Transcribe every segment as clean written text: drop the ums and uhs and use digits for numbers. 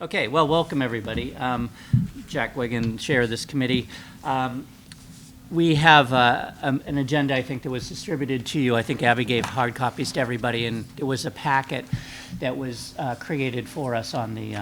Okay, well, welcome everybody. Jack Wigan, chair of this committee. We have an agenda, I think, that was distributed to you. I think Abby gave hard copies to everybody, and it was a packet that was created for us on the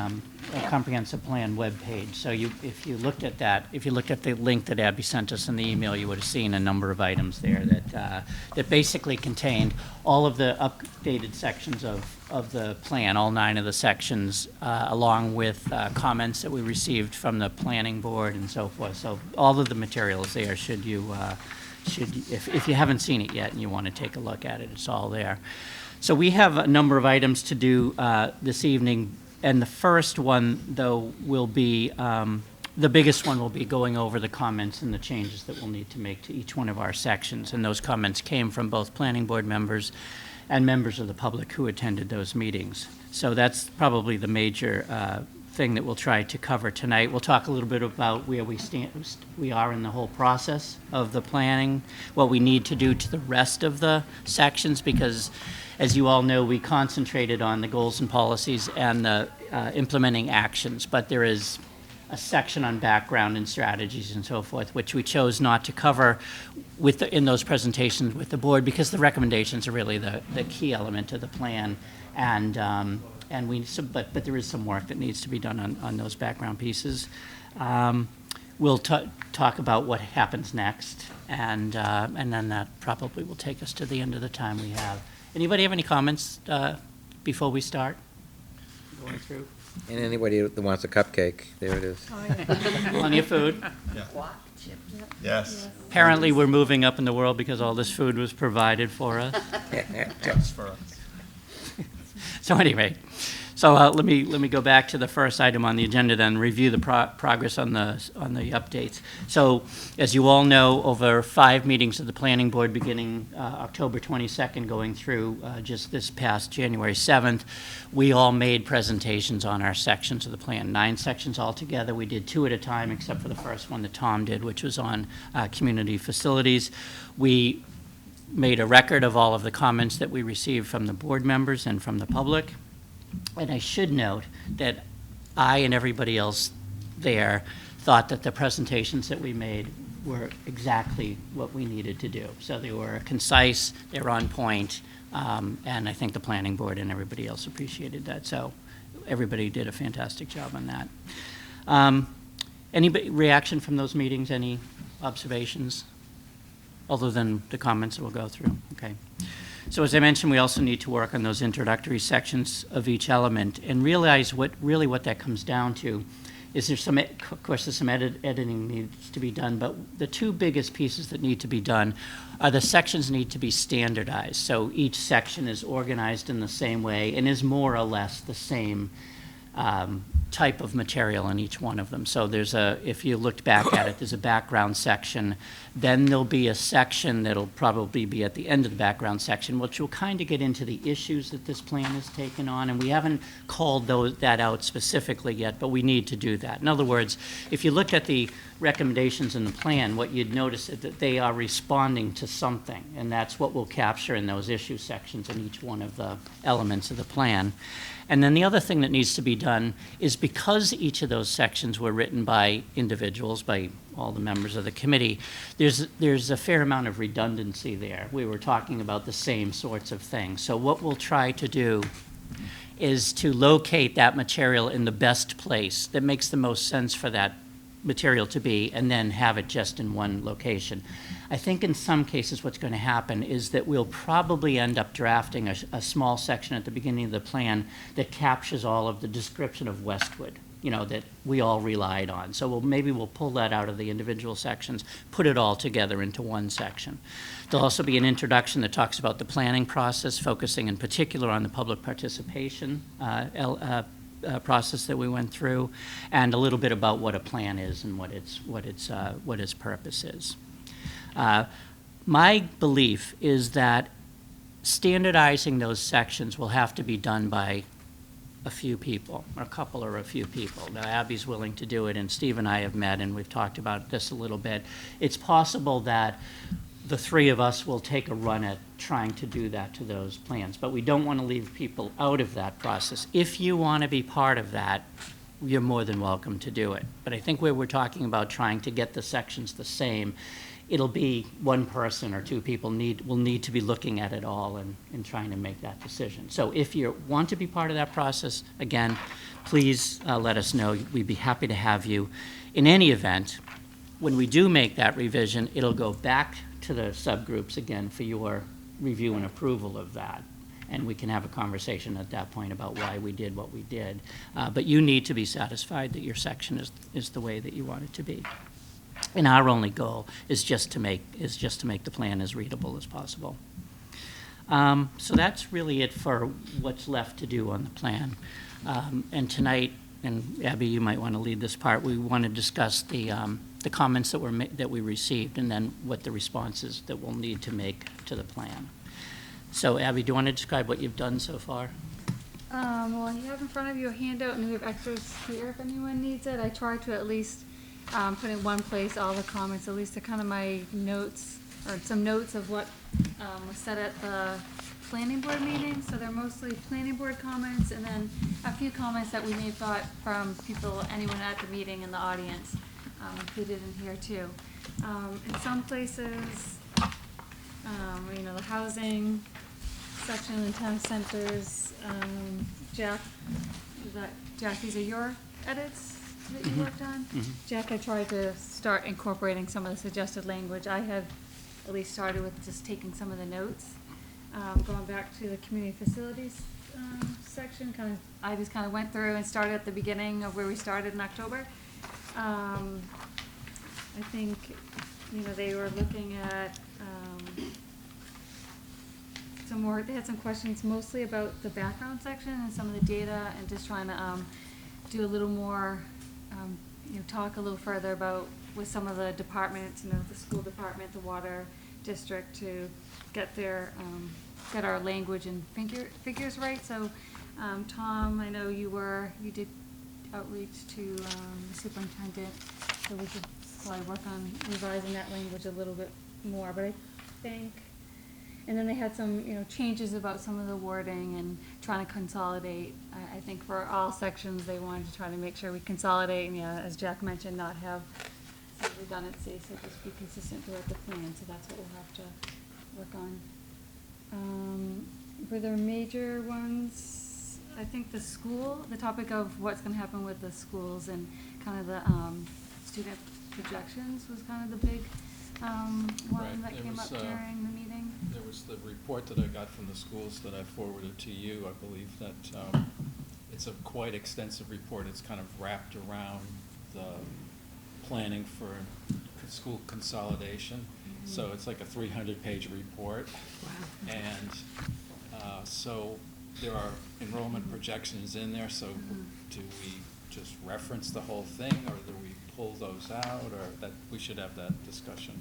comprehensive plan webpage. So if you looked at that, if you looked at the link that Abby sent us in the email, you would have seen a number of items there that basically contained all of the updated sections of the plan, all 9 of the sections, along with comments that we received from the planning board and so forth. So all of the materials there, if you haven't seen it yet and you want to take a look at it, it's all there. So we have a number of items to do this evening, and the first one, though, will be the biggest one will be going over the comments and the changes that we'll need to make to each one of our sections. And those comments came from both planning board members and members of the public who attended those meetings. So that's probably the major thing that we'll try to cover tonight. We'll talk a little bit about where we are in the whole process of the planning, what we need to do to the rest of the sections, because as you all know, we concentrated on the goals and policies and the implementing actions, but there is a section on background and strategies and so forth, which we chose not to cover in those presentations with the board, because the recommendations are really the key element of the plan, but there is some work that needs to be done on those background pieces. We'll talk about what happens next, and then that probably will take us to the end of the time we have. Anybody have any comments before we start going through? And anybody that wants a cupcake, there it is. Oh, yeah. Plenty of food. Yeah. Yes. Apparently, we're moving up in the world because all this food was provided for us. Just for us. So anyway, let me go back to the first item on the agenda, then review the progress on the updates. So, as you all know, over 5 meetings of the planning board, beginning October 22nd, going through just this past January 7th, we all made presentations on our sections of the plan. 9 sections altogether. We did 2 at a time, except for the first one that Tom did, which was on community facilities. We made a record of all of the comments that we received from the board members and from the public. And I should note that I and everybody else there thought that the presentations that we made were exactly what we needed to do. So they were concise, they were on point, and I think the planning board and everybody else appreciated that. So everybody did a fantastic job on that. Any reaction from those meetings? Any observations? Other than the comments that we'll go through. Okay. So as I mentioned, we also need to work on those introductory sections of each element and realize what that comes down to is there's some editing needs to be done, but the 2 biggest pieces that need to be done are the sections need to be standardized. So each section is organized in the same way and is more or less the same type of material in each one of them. So if you looked back at it, there's a background section. Then there'll be a section that'll probably be at the end of the background section, which will kind of get into the issues that this plan has taken on. And we haven't called that out specifically yet, but we need to do that. In other words, if you look at the recommendations in the plan, what you'd notice is that they are responding to something, and that's what we'll capture in those issue sections in each one of the elements of the plan. And then the other thing that needs to be done is, because each of those sections were written by individuals, by all the members of the committee, there's a fair amount of redundancy there. We were talking about the same sorts of things. So what we'll try to do is to locate that material in the best place that makes the most sense for that material to be, and then have it just in one location. I think in some cases what's going to happen is that we'll probably end up drafting a small section at the beginning of the plan that captures all of the description of Westwood, that we all relied on. So maybe we'll pull that out of the individual sections, put it all together into one section. There'll also be an introduction that talks about the planning process, focusing in particular on the public participation process that we went through, and a little bit about what a plan is and what its purpose is. My belief is that standardizing those sections will have to be done by a few people, or a couple or a few people. Now, Abby's willing to do it, and Steve and I have met, and we've talked about this a little bit. It's possible that the 3 of us will take a run at trying to do that to those plans, but we don't want to leave people out of that process. If you want to be part of that, you're more than welcome to do it. But I think where we're talking about trying to get the sections the same, it'll be one person or two people will need to be looking at it all and trying to make that decision. So if you want to be part of that process, again, please let us know. We'd be happy to have you. In any event, when we do make that revision, it'll go back to the subgroups again for your review and approval of that. And we can have a conversation at that point about why we did what we did. But you need to be satisfied that your section is the way that you want it to be. And our only goal is just to make the plan as readable as possible. So that's really it for what's left to do on the plan. And tonight, and Abby, you might want to lead this part, we want to discuss the comments that we received and then what the responses that we'll need to make to the plan. So Abby, do you want to describe what you've done so far? Well, you have in front of you a handout, and we have extras here if anyone needs it. I tried to at least put in one place all the comments, at least to kind of my notes, or some notes of what was said at the planning board meeting. So they're mostly planning board comments, and then a few comments that we may have got from people, anyone at the meeting in the audience, included in here too. In some places, you know, the housing section in town centers, Jack, these are your edits that you worked on? Jack, I tried to start incorporating some of the suggested language. I had at least started with just taking some of the notes. Going back to the community facilities section, I just kind of went through and started at the beginning of where we started in October. I think, you know, they were looking at they had some questions mostly about the background section and some of the data, and just trying to do a little more, you know, talk a little further about with some of the departments, you know, the school department, the water district, to get their, get our language and figures right. So, Tom, I know you did outreach to the superintendent, so we could probably work on revising that language a little bit more, but I think, and then they had some, you know, changes about some of the wording and trying to consolidate. I think for all sections, they wanted to try to make sure we consolidate, and, yeah, as Jack mentioned, not have some redundancy, so just be consistent throughout the plan. So that's what we'll have to work on. For the major ones, I think the topic of what's going to happen with the schools and kind of the student projections was kind of the big one that came up during the meeting. There was the report that I got from the schools that I forwarded to you. I believe that it's a quite extensive report. It's kind of wrapped around the planning for school consolidation. Mm-hmm. So it's like a 300-page report. Wow. And so there are enrollment projections in there. So do we just reference the whole thing, or do we pull those out, or that we should have that discussion?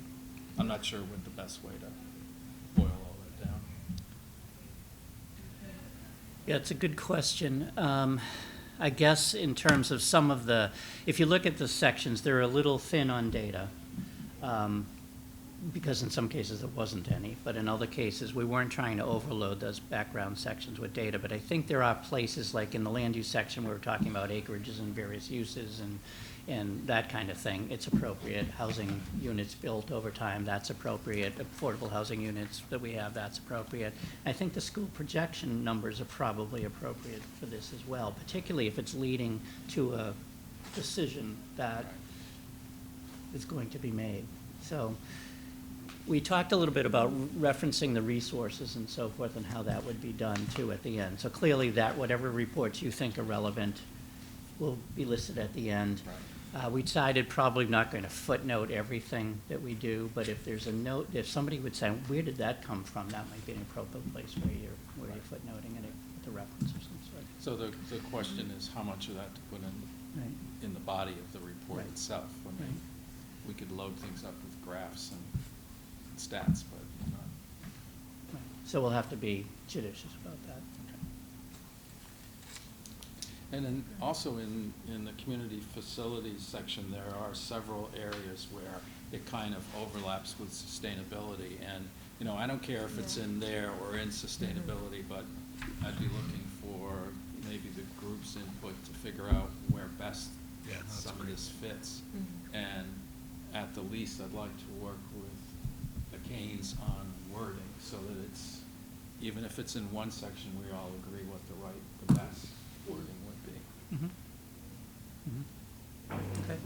I'm not sure what the best way to boil all that down. Yeah, it's a good question. I guess in terms of some of if you look at the sections, they're a little thin on data, because in some cases there wasn't any, but in other cases we weren't trying to overload those background sections with data. But I think there are places, like in the land use section, where we're talking about acreages and various uses and that kind of thing. It's appropriate. Housing units built over time, that's appropriate. Affordable housing units that we have, that's appropriate. I think the school projection numbers are probably appropriate for this as well, particularly if it's leading to a decision that is going to be made. So we talked a little bit about referencing the resources and so forth and how that would be done too at the end. So clearly that whatever reports you think are relevant will be listed at the end. Right. We decided probably not going to footnote everything that we do, but if there's a note, if somebody would say, where did that come from, that might be an appropriate place where you're footnoting it with a reference of some sort. So the question is how much of that to put in the body of the report itself. I mean, we could load things up with graphs and stats, but not. Right. So we'll have to be judicious about that. And then also in the community facilities section, there are several areas where it kind of overlaps with sustainability. And, you know, I don't care if it's in there or in sustainability, but I'd be looking for maybe the group's input to figure out where best Yeah, that's some of great. this fits. And at the least, I'd like to work with the Canes on wording so that it's, even if it's in one section, we all agree what the best wording would be. Mhm. Mhm. Okay.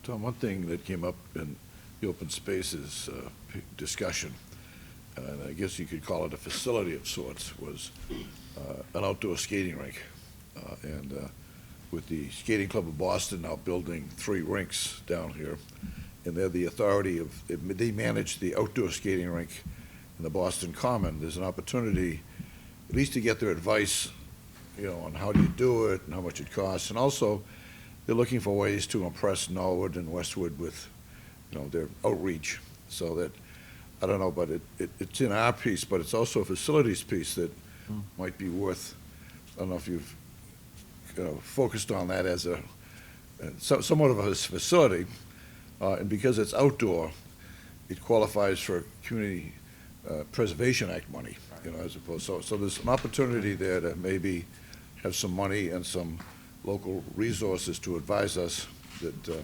Tom, one thing that came up in the open spaces discussion, and I guess you could call it a facility of sorts, was an outdoor skating rink. And with the Skating Club of Boston now building 3 rinks down here, and they're the authority of, they manage the outdoor skating rink in the Boston Common. There's an opportunity, at least to get their advice, on how do you do it and how much it costs. And also, they're looking for ways to impress Norwood and Westwood with, their outreach. So that, I don't know, but it's in our piece, but it's also a facilities piece that might be worth, I don't know if you've, focused on that as somewhat of a facility. And because it's outdoor, it qualifies for Community Preservation Act money, as opposed, so there's an opportunity there to maybe have some money and some local resources to advise us that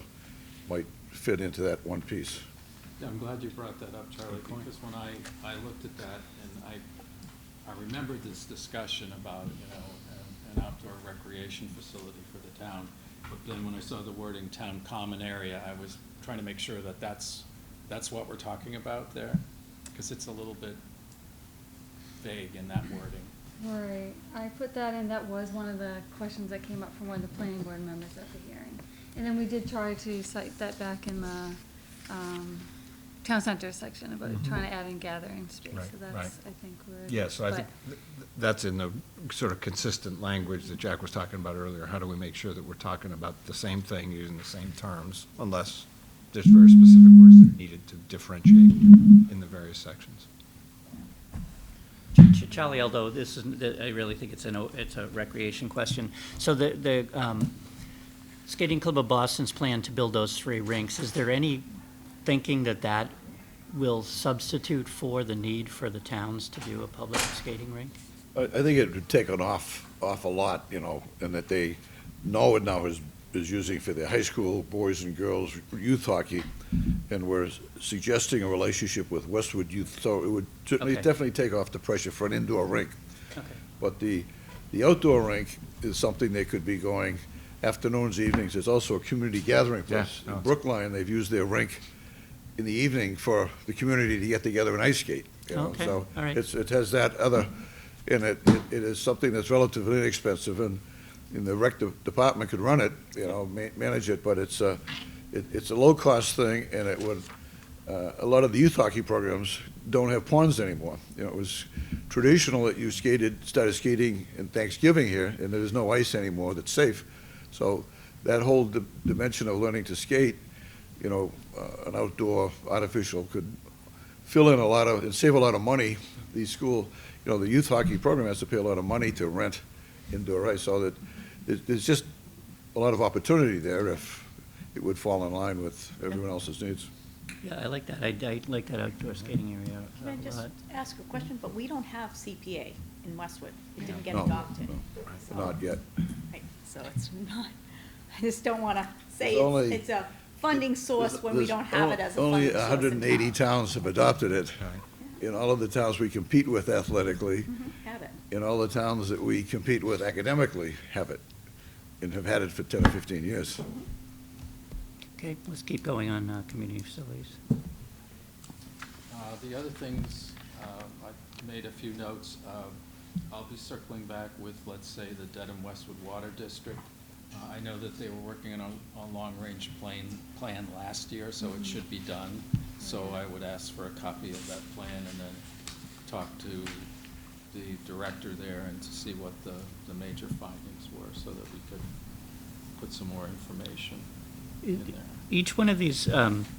might fit into that one piece. Yeah, I'm glad you brought that up, Charlie, because when I looked at that, and I remembered this discussion about, an outdoor recreation facility for the town, but then when I saw the wording town common area, I was trying to make sure that that's what we're talking about there, because it's a little bit vague in that wording. Right, I put that in, that was one of the questions that came up from one of the planning board members at the hearing. And then we did try to cite that back in the, town center section about trying to add in gathering space, Right, so right. that's, I think, we're. Yeah, so I but- think that's in the sort of consistent language that Jack was talking about earlier. How do we make sure that we're talking about the same thing, using the same terms, unless there's very specific words that are needed to differentiate in the various sections? Charlie, although this is, I really think it's a recreation question. So the Skating Club of Boston's plan to build those 3 rinks, is there any thinking that will substitute for the need for the towns to do a public skating rink? I think it would take off a lot, and that they know it now is using for their high school boys and girls youth hockey, and we're suggesting a relationship with Westwood Youth, so it would certainly Okay. definitely take off the pressure for an indoor rink. Okay. But the outdoor rink is something they could be going afternoons, evenings. There's also a community gathering place. Yeah, no, In it's- Brookline, they've used their rink in the evening for the community to get together and ice skate. Okay, So all right. it has that other, and it is something that's relatively inexpensive, and the rec department could run it, manage it, but it's a low-cost thing, and it would, a lot of the youth hockey programs don't have ponds anymore. It was traditional that you started skating in Thanksgiving here, and there's no ice anymore that's safe. So that whole dimension of learning to skate, an outdoor artificial could fill in and save a lot of money. These school, the youth hockey program has to pay a lot of money to rent indoor ice, so that there's just a lot of opportunity there if it would fall in line with everyone else's needs. Yeah, I like that. I like that outdoor skating area Can I a just lot. ask a question? But we don't have CPA in Westwood. It didn't get No, adopted. no, So- Not yet. Right, so it's not, I just don't want to say There's only- it's a funding source when we There's don't have it as a Only funding source in 180 town. towns have adopted it. In all of the towns we compete with athletically, Have it. in all the towns that we compete with academically have it, and have had it for 10 or 15 years. Okay, let's keep going on community facilities. The other things, I made a few notes. I'll be circling back with, let's say, the Dedham Westwood Water District. I know that they were working on a long-range plan last year, so it should be done. So I would ask for a copy of that plan and then talk to the director there and to see what the major findings were so that we could put some more information in there. Each one of these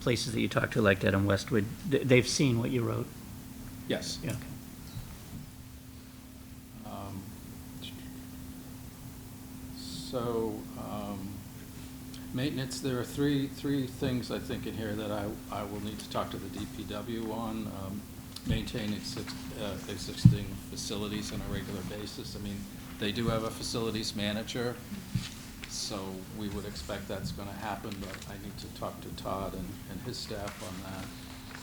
places that you talked to, like Dedham Westwood, they've seen what you wrote? Yes. Yeah, okay. So, maintenance, there are three things I think in here that I will need to talk to the DPW on. Maintain existing facilities on a regular basis. I mean, they do have a facilities manager, So we would expect that's gonna happen, but I need to talk to Todd and his staff on that.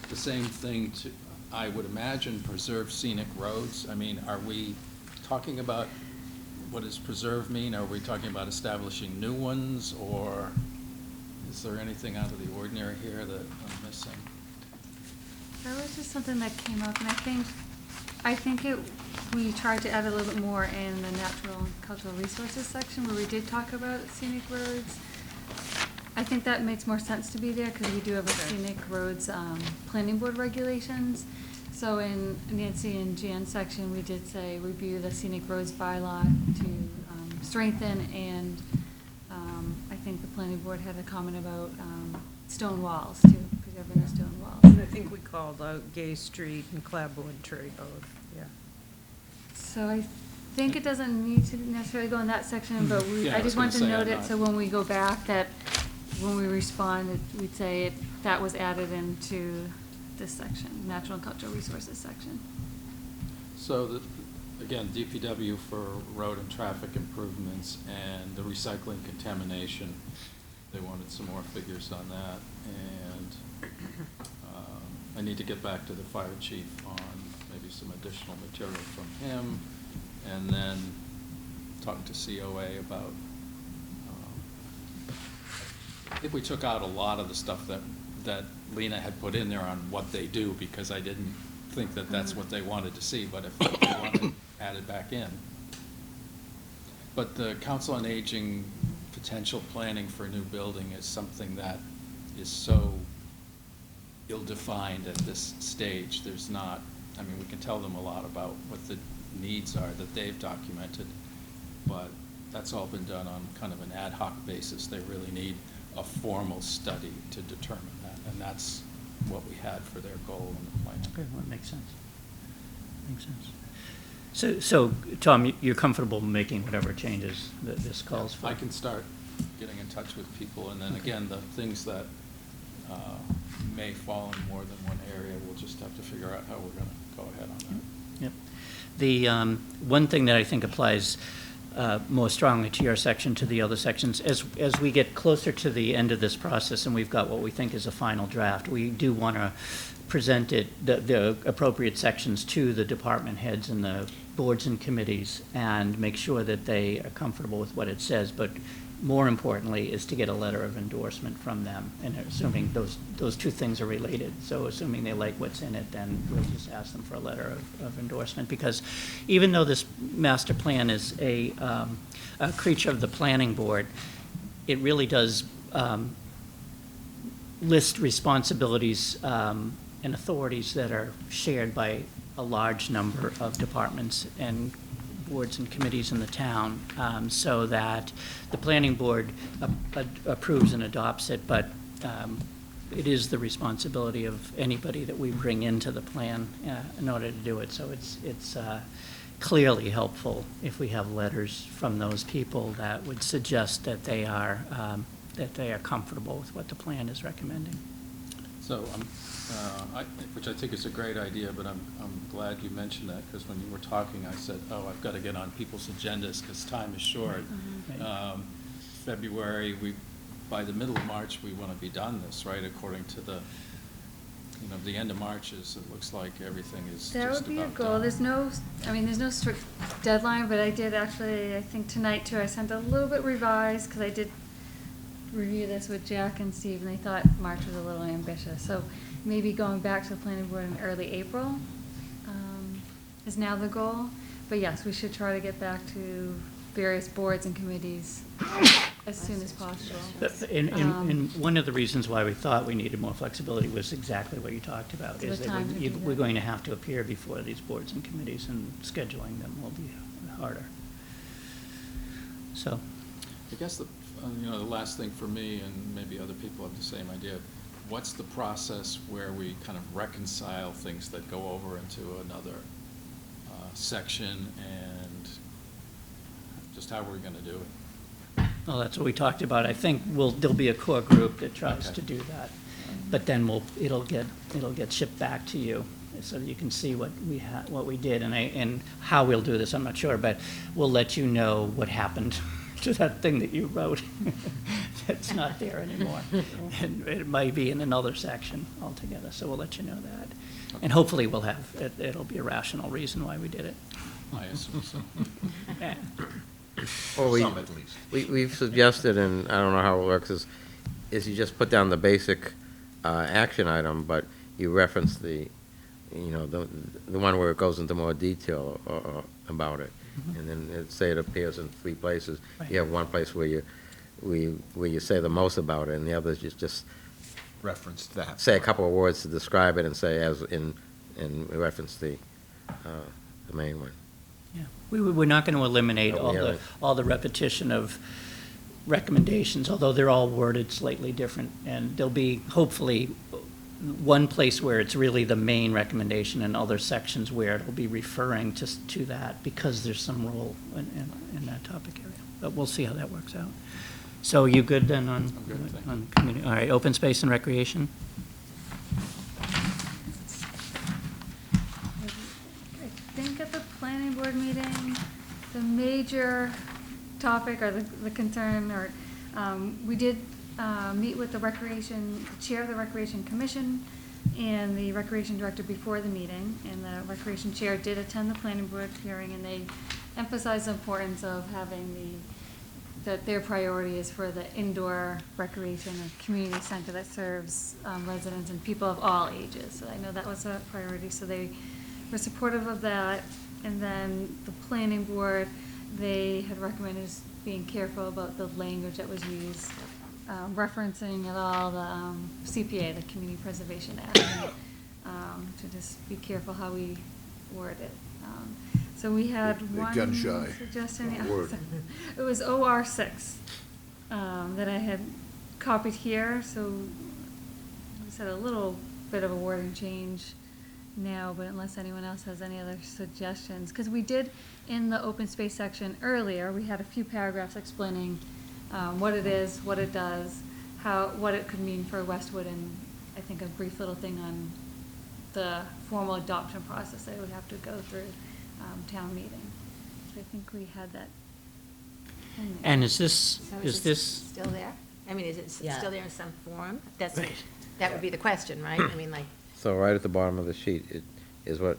The same thing to, I would imagine, preserve scenic roads. I mean, are we talking about, what does preserve mean? Are we talking about establishing new ones, or is there anything out of the ordinary here that I'm missing? That was just something that came up, and I think we tried to add a little bit more in the natural and cultural resources section where we did talk about scenic roads. I think that makes more sense to be there because we do have a scenic roads planning board regulations. So in Nancy and Jan's section, we did say review the scenic roads bylaw to strengthen, and I think the planning board had a comment about stone walls too, preserving the stone walls. And I think we called out Gay Street and Clapboard Tree both, yeah. So I think it doesn't need to necessarily go in that section, but Yeah, I I was just gonna wanted to say, note I'm it, not- so when we go back, that when we respond, we'd say that was added into this section, natural and cultural resources section. So, again, DPW for road and traffic improvements and the recycling contamination, they wanted some more figures on that. And I need to get back to the fire chief on maybe some additional material from him, and then talk to COA about, I think we took out a lot of the stuff that Lena had put in there on what they do, because I didn't think that that's what they wanted to see, but if they want to add it back in. But the Council on Aging potential planning for a new building is something that is so ill-defined at this stage. There's not, I mean, we can tell them a lot about what the needs are that they've documented, but that's all been done on kind of an ad hoc basis. They really need a formal study to determine that, and that's what we had for their goal in the plan. Okay, well, that makes sense. Makes sense. So, Tom, you're comfortable making whatever changes that this calls for? I can start getting in touch with people, and then Okay. again, the things that may fall in more than one area, we'll just have to figure out how we're going to go ahead on that. Yep. The one thing that I think applies more strongly to your section, to the other sections, as we get closer to the end of this process and we've got what we think is a final draft, we do want to present it, the appropriate sections, to the department heads and the boards and committees, and make sure that they are comfortable with what it says. But more importantly is to get a letter of endorsement from them, and assuming those two things are related. So assuming they like what's in it, then we'll just ask them for a letter of endorsement, because even though this master plan is a creature of the planning board, it really does list responsibilities and authorities that are shared by a large number of departments and boards and committees in the town, so that the planning board approves and adopts it, but it is the responsibility of anybody that we bring into the plan in order to do it. So it's clearly helpful if we have letters from those people that would suggest that they are comfortable with what the plan is recommending. So, which I think is a great idea, but I'm glad you mentioned that, because when you were talking, I said, oh, I've got to get on people's agendas because time is short. Right. February, by the middle of March, we want to be done this, right? According to the, the end of March is, it looks like everything is just about That would be a goal. done. There's no strict deadline, but I did actually, I think tonight too, I sent a little bit revised, because I did review this with Jack and Steve, and they thought March was a little ambitious. So maybe going back to the planning board in early April is now the goal. But yes, we should try to get back to various boards and committees as soon as possible. And one of the reasons why we thought we needed more flexibility was exactly what you talked about, So is the that time to do we're that. going to have to appear before these boards and committees, and scheduling them will be harder. So, I guess the last thing for me, and maybe other people have the same idea, what's the process where we kind of reconcile things that go over into another section, and just how we're going to do it? well, that's what we talked about. I think there'll be a core group that tries Okay. to do that, but then it'll get shipped back to you, so that you can see what we did, and how we'll do this, I'm not sure, but we'll let you know what happened to that thing that you wrote. It's not there anymore. And it might be in another section altogether, so we'll let you know that. And hopefully we'll have, it'll be a rational reason why we did it. I assume so. Yeah. Well, Some at least. we've suggested, and I don't know how it works, is you just put down the basic action item, but you reference the one where it goes into more detail about it. And then say it appears in 3 places. Right. You have one place where you say the most about it, and the others you just Reference that. say a couple of words to describe it and say as in reference the main one. Yeah, we're not going to eliminate No, we haven't. all the repetition of recommendations, although they're all worded slightly different. And there'll be hopefully one place where it's really the main recommendation and other sections where it'll be referring to that because there's some role in that topic area. But we'll see how that works out. So you good then on? I'm good, thank you. on community? All right, open space and recreation? I think at the planning board meeting, the major topic or the concern, or we did meet with the chair of the Recreation Commission and the Recreation Director before the meeting, and the Recreation Chair did attend the planning board hearing, and they emphasized the importance of having that their priority is for the indoor recreation and community center that serves residents and people of all ages. So I know that was a priority, so they were supportive of that. And then the planning board, they had recommended being careful about the language that was used, referencing at all the CPA, the Community Preservation Act, and, to just be careful how we word it. So we had They're one gun-shy suggestion. on word. It was OR 6 that I had copied here, so we said a little bit of a wording change now, but unless anyone else has any other suggestions. Because we did, in the open space section earlier, we had a few paragraphs explaining what it is, what it does, what it could mean for Westwood, and I think a brief little thing on the formal adoption process that would have to go through town meeting. So I think we had that in there. And is So this, still there? I mean, is it Yeah. still there in some form? Right. That would be the question, right? I mean, like, So right at the bottom of the sheet is what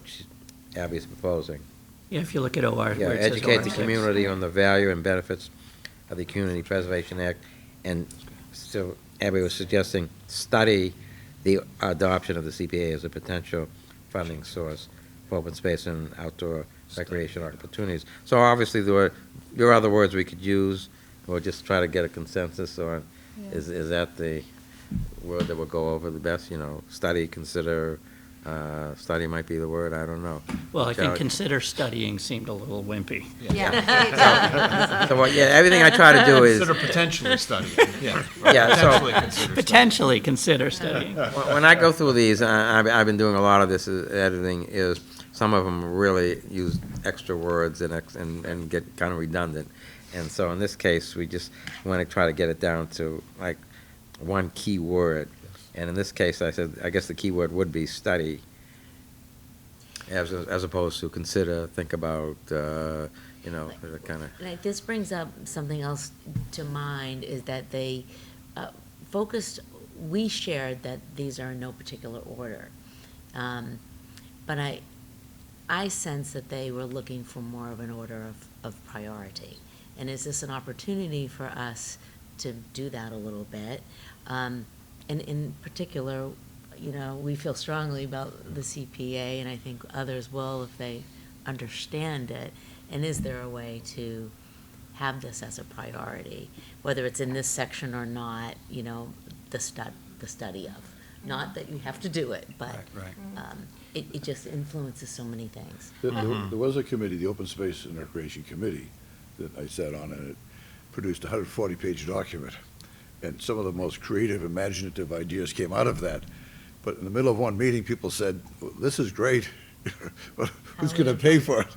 Abby's proposing. yeah, if you look at OR, Yeah, where it says educate the OR6. community on the value and benefits of the Community Preservation Act. And so Abby was suggesting study the adoption of the CPA as a potential funding source for open space and outdoor recreation opportunities. So obviously there are other words we could use, or just try to get a consensus on. Yeah. Is that the word that will go over the best? Study, consider, study might be the word, I don't know. Well, I think Shall- consider studying seemed a little wimpy. yeah. So, everything I try to do is. Consider potentially studying, yeah. Yeah, so- Potentially consider studying. Potentially consider studying. When I go through these, I've been doing a lot of this editing, is some of them really use extra words and get kind of redundant. And so in this case, we just want to try to get it down to like one key word. And in this case, I said, I guess the key word would be study, as opposed to consider, think about, kind of. Like, this brings up something else to mind, is that they focused, we shared that these are in no particular order. But I sense that they were looking for more of an order of priority. And is this an opportunity for us to do that a little bit? And in particular, we feel strongly about the CPA, and I think others will if they understand it. And is there a way to have this as a priority, whether it's in this section or not, the study of? Not that you have to do it, but Right. it just influences so many things. There was a committee, the Open Space and Recreation Committee, that I sat on, and it produced a 140-page document. And some of the most creative, imaginative ideas came out of that. But in the middle of one meeting, people said, "Well, this is great, but who's going to pay for it?"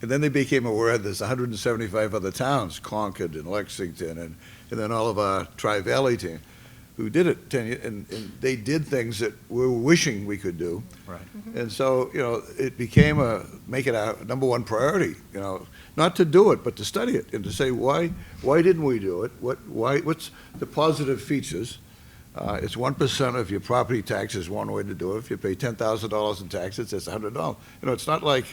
And then they became aware there's 175 other towns, Concord and Lexington, and then all of our Tri-Valley team. who did it 10 years, and they did things that we were wishing we could do. Right. And so, it became make it our number one priority, not to do it, but to study it and to say, why didn't we do it? What's the positive features? It's 1% of your property tax is one way to do it. If you pay $10,000 in taxes, it's $100. It's not like,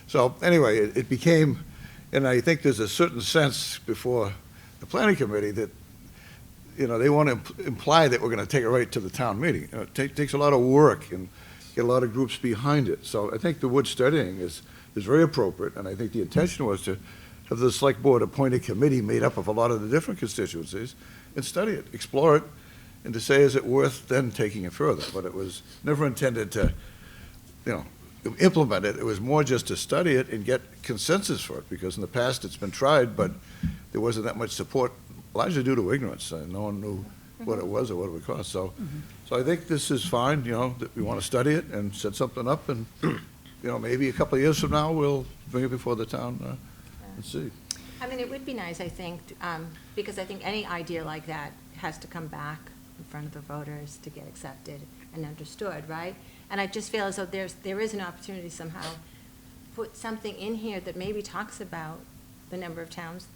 so anyway, it became, and I think there's a certain sense before the planning committee that, they want to imply that we're going to take it right to the town meeting. It takes a lot of work and get a lot of groups behind it. So I think the wood studying is very appropriate, and I think the intention was to have the select board appoint a committee made up of a lot of the different constituencies and study it, explore it, and to say, is it worth then taking it further? But it was never intended to, implement it. It was more just to study it and get consensus for it, because in the past it's been tried, but there wasn't that much support, largely due to ignorance. No one knew what it was or what it would cost. So I think this is fine, that we want to study it and set something up, and, maybe a couple of years from now, we'll bring it before the town and see. I mean, it would be nice, I think, because I think any idea like that has to come back in front of the voters to get accepted and understood, right? And I just feel as though there is an opportunity somehow, put something in here that maybe talks about the number of towns,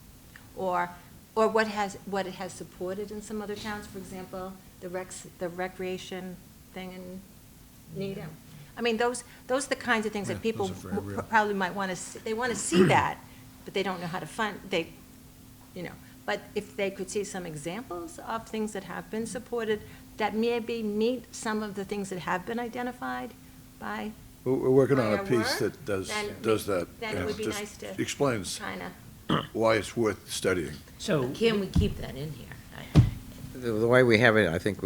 or what it has supported in some other towns, for example, the recreation thing in Needham. I mean, those are the kinds of things that people those are very real. probably might want to, they want to see that, but they don't know how to fund, but if they could see some examples of things that have been supported, that maybe meet some of the things that have been identified by. We're working on a Prior piece work, that does that. then it and would be just nice to explains Kinda, why it's worth studying. So, Can we keep that in here? The way we have it, I think,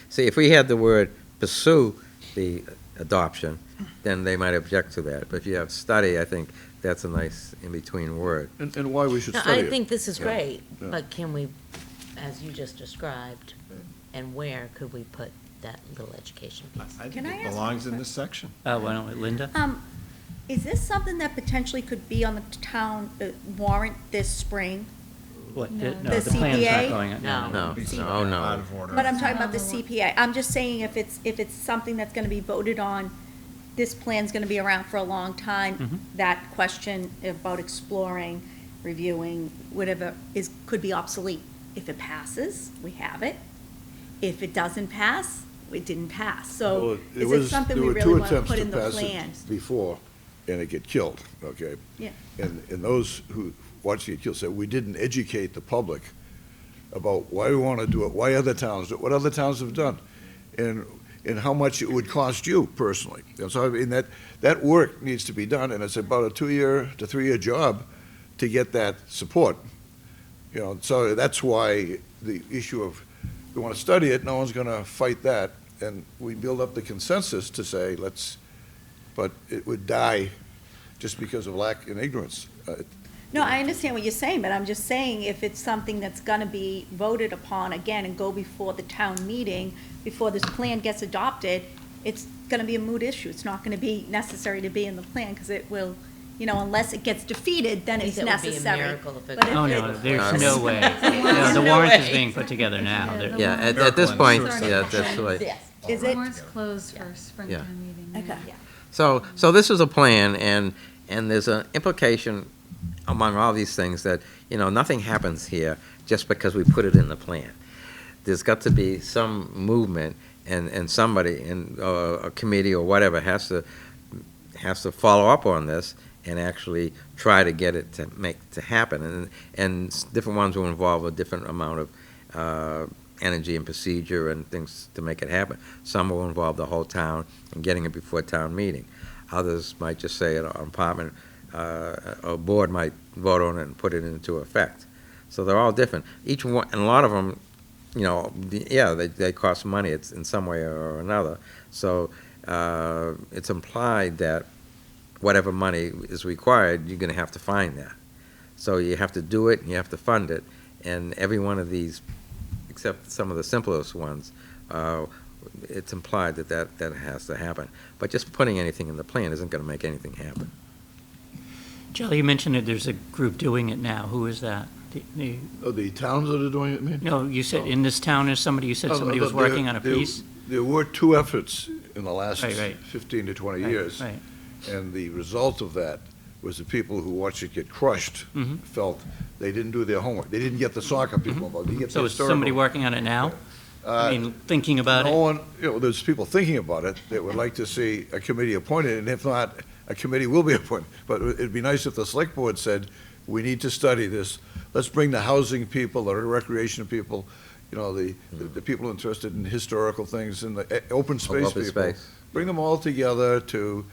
see, if we had the word pursue the adoption, then they might object to that. But if you have study, I think that's a nice in-between word. And why we should No, study it. I think this is Yeah. great, Yeah. but can we, as you just described, and where could we put that little education piece? I think Can I it ask belongs a in this section. why don't we, Linda? Is this something that potentially could be on the town warrant this spring? What, No. no, The the plan's not CPA? going, No. No, Be no, no. Out of order. But I'm talking about On the the CPA. I'm just saying if it's something that's gonna be voted on, this plan's gonna be around for a long time, that question about exploring, reviewing, whatever, could be obsolete. If it passes, we have it. If it doesn't pass, it didn't pass. So Well, is it something we really wanna put in the There were two plan? attempts to pass it before, and it get killed, okay? Yeah. And those who watched it get killed said, we didn't educate the public about why we want to do it, why other towns do it, what other towns have done, and how much it would cost you personally. And so, I mean, that work needs to be done, and it's about a 2-year to 3-year job to get that support. So that's why the issue of, we want to study it, no one's going to fight that, and we build up the consensus to say, but it would die just because of lack and ignorance. No, I understand what you're saying, but I'm just saying if it's something that's gonna be voted upon again and go before the town meeting, before this plan gets adopted, it's gonna be a moot issue. It's not gonna be necessary to be in the plan, because it will, unless it gets defeated, then I think it's that would be a necessary. miracle if it But got Oh, if no, it- there's no way. No, There's the no warrant is way. being put together now. There- Yeah, at this point, Miracle yeah, and that's right. Yes. Is The it? warrant's closed for spring Yeah. town meeting. Okay. yeah. So this is a plan, and there's an implication among all these things that, nothing happens here just because we put it in the plan. There's got to be some movement, and somebody, a committee or whatever, has to follow up on this and actually try to get it to happen. And different ones will involve a different amount of energy and procedure and things to make it happen. Some will involve the whole town and getting it before town meeting. Others might just say an apartment, a board might vote on it and put it into effect. So they're all different. Each one, and a lot of them, they cost money. It's in some way or another. So it's implied that whatever money is required, you're going to have to find that. So you have to do it, and you have to fund it, and every one of these, except some of the simplest ones, it's implied that has to happen. But just putting anything in the plan isn't going to make anything happen. Jill, you mentioned that there's a group doing it now. Who is that? Oh, the towns that are doing it, mean? No, you said in this town, you said somebody was working on a piece? There were two efforts in the last Right. 15 to 20 Right, years. right. And the result of that was the people who watched it get crushed Mhm. felt they didn't do their homework. They didn't get the soccer people involved. They didn't get So the is somebody historical. working on it now? I Uh, mean, thinking about No it? one, there's people thinking about it that would like to see a committee appointed, and if not, a committee will be appointed. But it'd be nice if the select board said, we need to study this. Let's bring the housing people, the recreation people, the people interested in historical things and the open space Open people. space. Bring them all together to,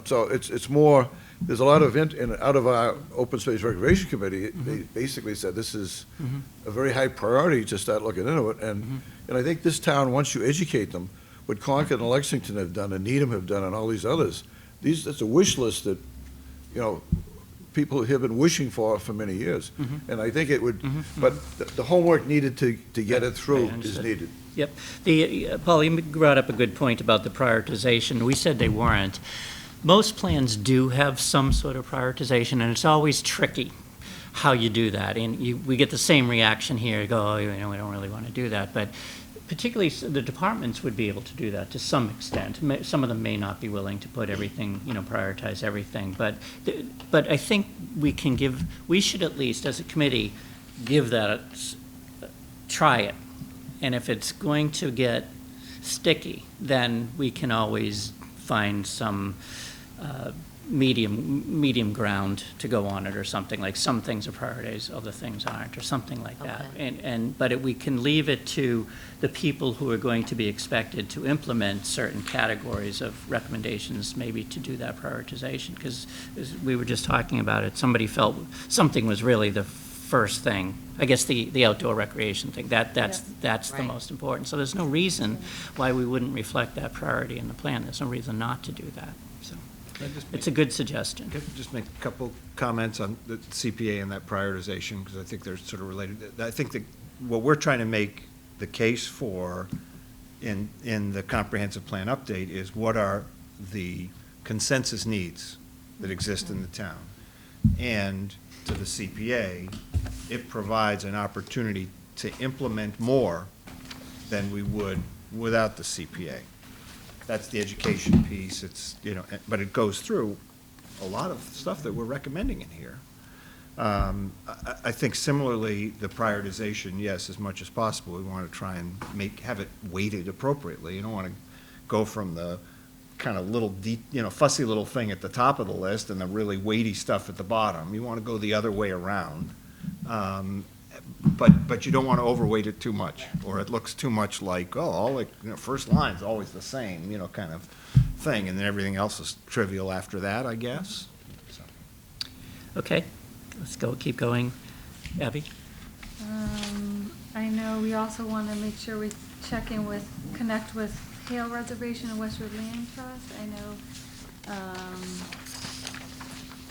so it's more, there's a lot of, out of our open space recreation committee, they basically said this is Mhm. a very high priority to start looking into it. And I think this town, once you educate them, what Concord and Lexington have done, and Needham have done, and all these others, it's a wish list that, people have been wishing for many years. Mhm. And I think it would, Mhm. but the homework needed to get it through Right, is understood. needed. Yep. Paul, you brought up a good point about the prioritization. We said they weren't. Most plans do have some sort of prioritization, and it's always tricky how you do that. And we get the same reaction here, go, oh, we don't really want to do that. But particularly, the departments would be able to do that to some extent. Some of them may not be willing to put everything, prioritize everything. But I think we should at least, as a committee, give that try it. And if it's going to get sticky, then we can always find some medium ground to go on it, or something, like some things are priorities, other things aren't, or something like that. Okay. But we can leave it to the people who are going to be expected to implement certain categories of recommendations, maybe to do that prioritization, because as we were just talking about it, somebody felt something was really the first thing. I guess the outdoor recreation thing, that's the Right. most important. So there's no reason why we wouldn't reflect that priority in the plan. There's no reason not to do that. So it's a good suggestion. Could I just make a couple comments on the CPA and that prioritization, because I think they're sort of related. I think that what we're trying to make the case for in the comprehensive plan update is what are the consensus needs that exist in the town. And to the CPA, it provides an opportunity to implement more than we would without the CPA. That's the education piece, but it goes through a lot of stuff that we're recommending in here. I think similarly, the prioritization, yes, as much as possible, we want to try and have it weighted appropriately. You don't want to go from the kind of little, fussy little thing at the top of the list and the really weighty stuff at the bottom. You want to go the other way around. But you don't want to overweight it too much, or it looks too much like, first line's always the same, kind of thing, and then everything else is trivial after that, I guess. So. Okay, let's keep going. Abby? I know we also want to make sure we connect with Hale Reservation and Westwood Land Trust. I know,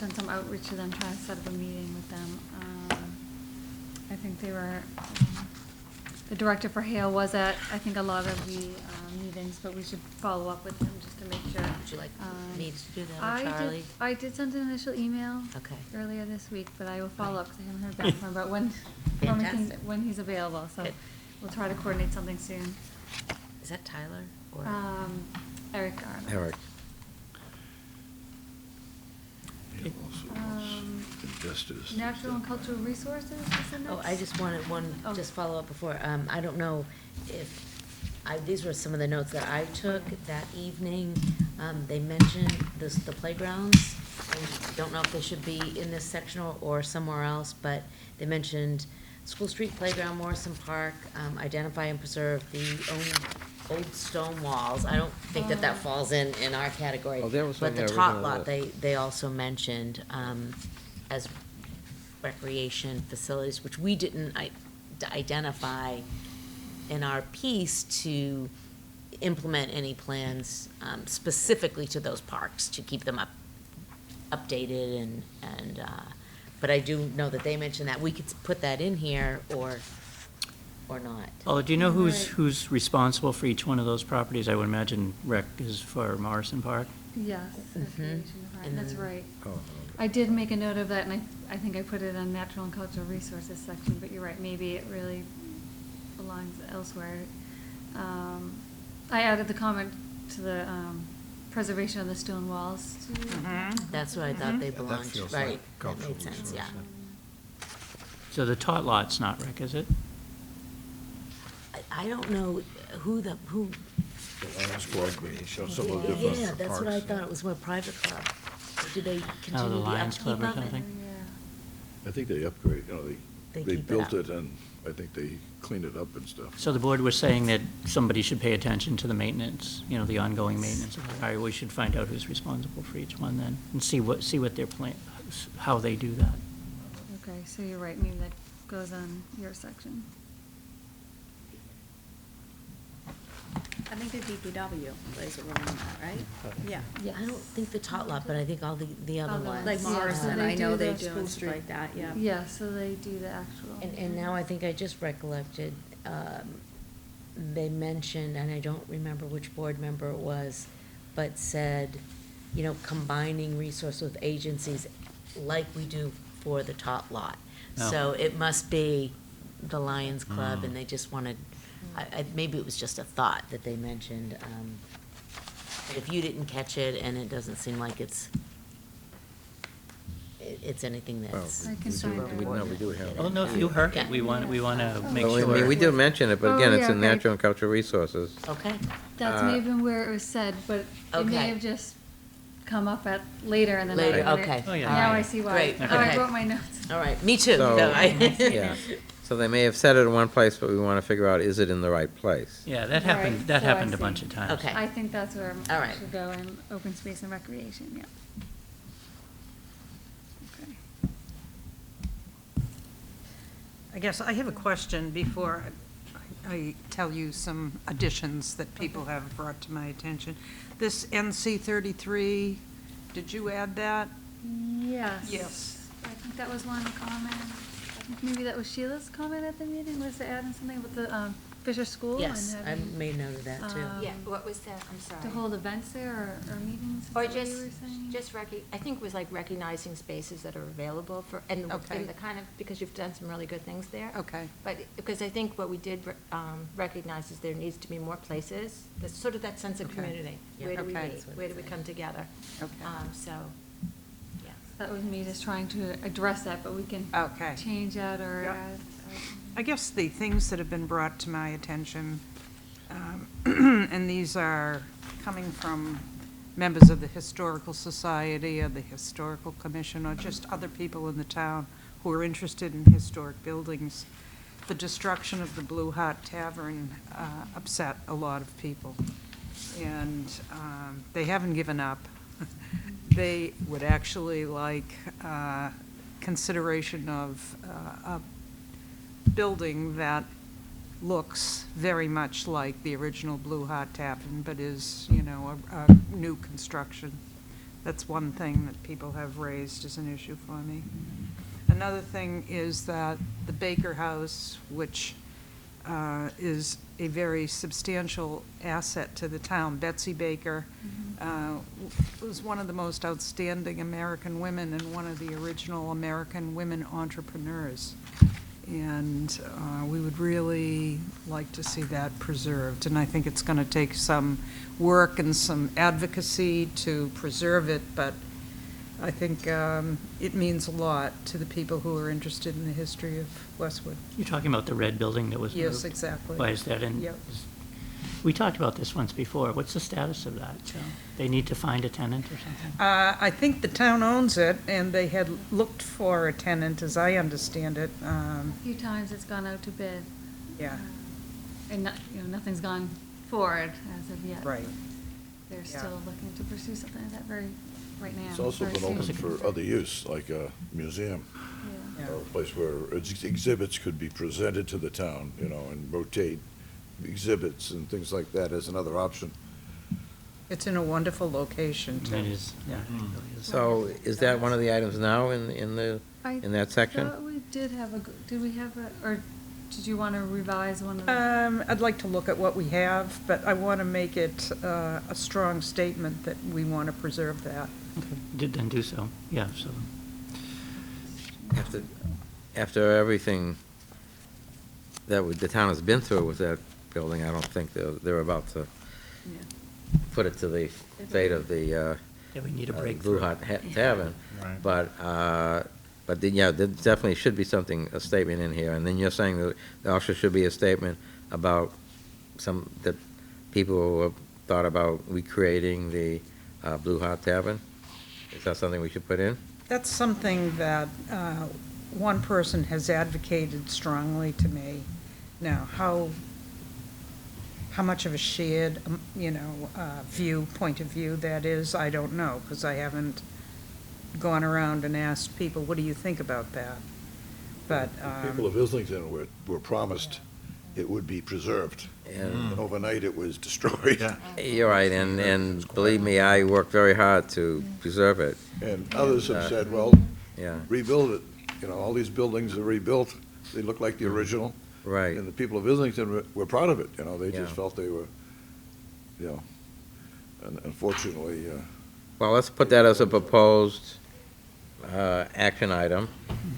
done some outreach to them, trying to set up a meeting with them. I think they were, the director for Hale was at, I think, a lot of the meetings, but we should follow up with him just to make sure. Would you like me to do that, or Charlie? I did send an initial email Okay. earlier this week, but I will follow up, because I haven't heard back from him about Fantastic. when he's available, so Good. we'll try to coordinate something soon. Is that Tyler? Or Eric Arnold. Eric. Yeah, also investors. Natural and cultural resources is the next. Oh, I just wanted Oh. just follow up before. I don't know if, these were some of the notes that I took that evening. They mentioned the playgrounds. I don't know if they should be in this section or somewhere else, but they mentioned School Street Playground, Morrison Park, identify and preserve the old stone walls. I don't think that falls in our category. Oh, that was on But the the tot original lot, list. they also mentioned as recreation facilities, which we didn't identify in our piece to implement any plans specifically to those parks, to keep them updated and but I do know that they mentioned that. We could put that in here or not. Oh, do you know Right. who's responsible for each one of those properties? I would imagine rec is for Morrison Park. Yes, Mhm. recreation department, And that's then- right. Oh, I did make a note of that, and I think I put it on natural and cultural resources section, but you're right, maybe it really belongs elsewhere. I added the comment to the preservation of the stone walls. That's where I thought they Yeah, that belonged, feels right, like that cultural made sense, yeah. So the tot lot's not rec, is it? I don't know who, The Lions Club, some of the different yeah, that's what I parks. thought, it was more private club. Do they Oh, continue the the Lions Club upkeep or of it? something? I think they upgrade, They they keep it built up. it and I think they cleaned it up and stuff. So the board was saying that somebody should pay attention to the maintenance, the ongoing maintenance. All right, we should find out who's responsible for each one then, and see what their plan, how they do that. Okay, so you're right, maybe that goes on your section. I think the DPW plays a role in that, right? Yeah. Yes. I don't think the tot lot, but I think all the other Other ones. Like Yeah, Morrison, so I know they they do do the and school stuff like that, yeah. Yeah, so they do the actual. And now I think I just recollected, they mentioned, and I don't remember which board member it was, but said, combining resources with agencies like we do for the tot lot. Oh. So it must be the Lions Club, and they just wanted, maybe it was just a thought that they mentioned. But if you didn't catch it, and it doesn't seem like it's anything that's. I can find it. We do have it. Oh, no, if you heard it, Okay. we want to make Well, I sure. mean, we did mention it, but again, Oh, it's yeah, in okay. natural and cultural resources. Okay, That's Uh, maybe where it was said, but it may Okay. have just come up at later and then. Later, I read it. okay. Oh, yeah. Now All I right. see why. Great, Oh, I okay. wrote my notes. all right, me too. So- though I- Yeah. So they may have said it in one place, but we want to figure out, is it in the right place? Yeah, that Right, happened, that so I happened a see. bunch of times. Okay. I think that's where All I right. should go in open space and recreation, yeah. Okay. I guess I have a question before I tell you some additions that people have brought to my attention. This NC 33, did you add that? Yes. Yes. I think that was one comment. I think maybe that was Sheila's comment at the meeting, was to add in something with the Fisher School. Yes, and I having made note of that, too. Yeah, what was that? I'm sorry. To hold events there or meetings, is Or that what you just, were saying? I think it was like recognizing spaces that are available for, and Okay. the kind of, because you've done some really good things there. Okay. But, because I think what we did recognize is there needs to be more places, that's sort of that sense of Okay. community. Yeah. Where do we Okay. meet? Where do we come together? Okay. So, yeah. That was me just trying to address that, but we can Okay. change that or Yep. add. I guess the things that have been brought to my attention, and these are coming from members of the Historical Society or the Historical Commission or just other people in the town who are interested in historic buildings. The destruction of the Blue Hart Tavern upset a lot of people. And they haven't given up. They would actually like consideration of a building that looks very much like the original Blue Hart Tavern, but is, a new construction. That's one thing that people have raised as an issue for me. Another thing is that the Baker House, which is a very substantial asset to the town, Betsy Baker, was one of the most outstanding American women and one of the original American women entrepreneurs. And we would really like to see that preserved. And I think it's going to take some work and some advocacy to preserve it, but I think it means a lot to the people who are interested in the history of Westwood. You're talking about the red building that was moved? Yes, exactly. Why is that in? Yep. We talked about this once before. What's the status of that? So they need to find a tenant or something? I think the town owns it, and they had looked for a tenant, as I understand it. A few times it's gone out to bid. Yeah, And nothing's gone forward as of yet. right. They're Yeah. still looking to pursue something like that right now. It's also very been open soon. for other use, like a museum, Yeah. Yeah. a place where exhibits could be presented to the town, and rotate exhibits and things like that as another option. It's in a wonderful location, too. It is, yeah. Yeah. it really is. So is that one of the items now in that section? I thought we did have did we have or did you want to revise one of the? I'd like to look at what we have, but I want to make it a strong statement that we want to preserve that. Okay, did then do so, yeah, so. After everything that the town has been through with that building, I don't think they're about to put it to the fate of the Yeah, we need a Blue breakthrough. Hot Tavern. Right. But then, yeah, there definitely should be something, a statement in here, and then you're saying that there also should be a statement about that people have thought about recreating the Blue Hot Tavern? Is that something we should put in? That's something that one person has advocated strongly to me. Now, how much of a shared, point of view that is, I don't know, because I haven't gone around and asked people, what do you think about that? But, The people of Islington were promised it would be preserved, and overnight it was destroyed. Yeah. You're right, and believe me, I worked very hard to preserve it, And others have said, well, yeah, rebuild it. All these buildings are rebuilt, they look like the original. right. And the people of Islington were proud of it, they just Yeah. felt they were, and unfortunately, Well, let's put that as a proposed action item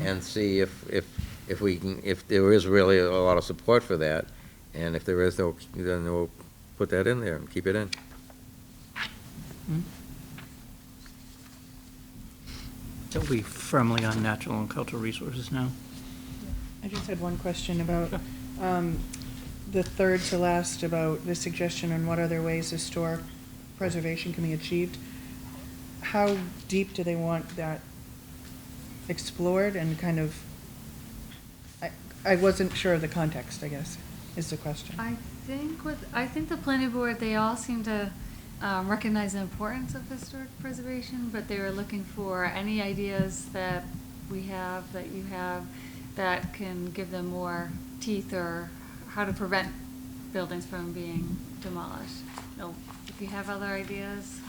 and see if we can, if there is really a lot of support for that. And if there is, then we'll put that in there and keep it in. So we firmly on natural and cultural resources now? I just had one question about the third to last, about the suggestion on what other ways historic preservation can be achieved. How deep do they want that explored, and kind of, I wasn't sure of the context, I guess, is the question. I think the planning board, they all seem to recognize the importance of historic preservation, but they were looking for any ideas that we have, that you have, that can give them more teeth, or how to prevent buildings from being demolished. So if you have other ideas,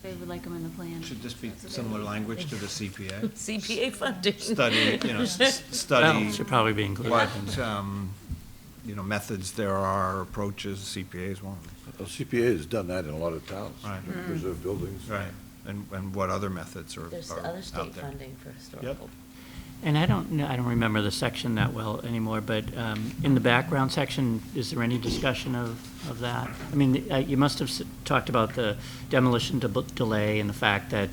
they would like them in the plan. Should this be similar language to the CPA? CPA funding. Study, Well, study should probably be included. what, methods there are, approaches, CPA is one of them. CPA has done that in a lot of towns. Right. Preserve buildings. Right, and what other methods are There's are other out state there? funding for historical. And I don't know, I don't remember the section that well anymore, but in the background section, is there any discussion of that? I mean, you must have talked about the demolition delay and the fact that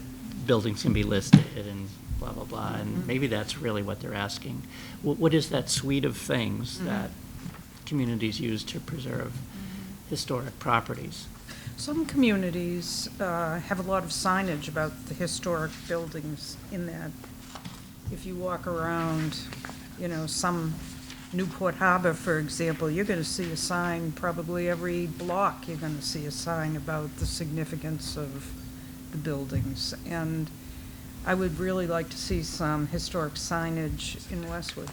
buildings can be listed and blah, blah, blah, and maybe that's really what they're asking. What is that suite of things that communities use to preserve historic properties? some communities have a lot of signage about the historic buildings in that. If you walk around, some Newport Harbor, for example, you're going to see a sign, probably every block, you're going to see a sign about the significance of the buildings. And I would really like to see some historic signage in Westwood.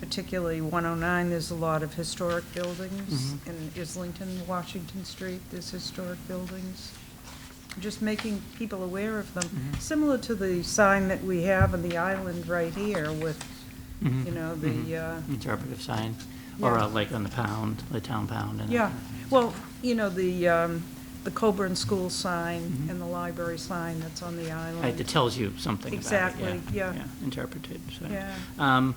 Particularly 109, there's a lot of historic buildings. In Islington, Washington Street, there's historic buildings. Just making people aware of them. Similar to the sign that we have on the island right here with, the, Interpretive sign, or Yeah. like on the pound, the town pound. And yeah, well, the Coburn School sign and the library sign that's on the island. Right, that tells you something about it. Exactly, yeah. Interpreted, so. Yeah.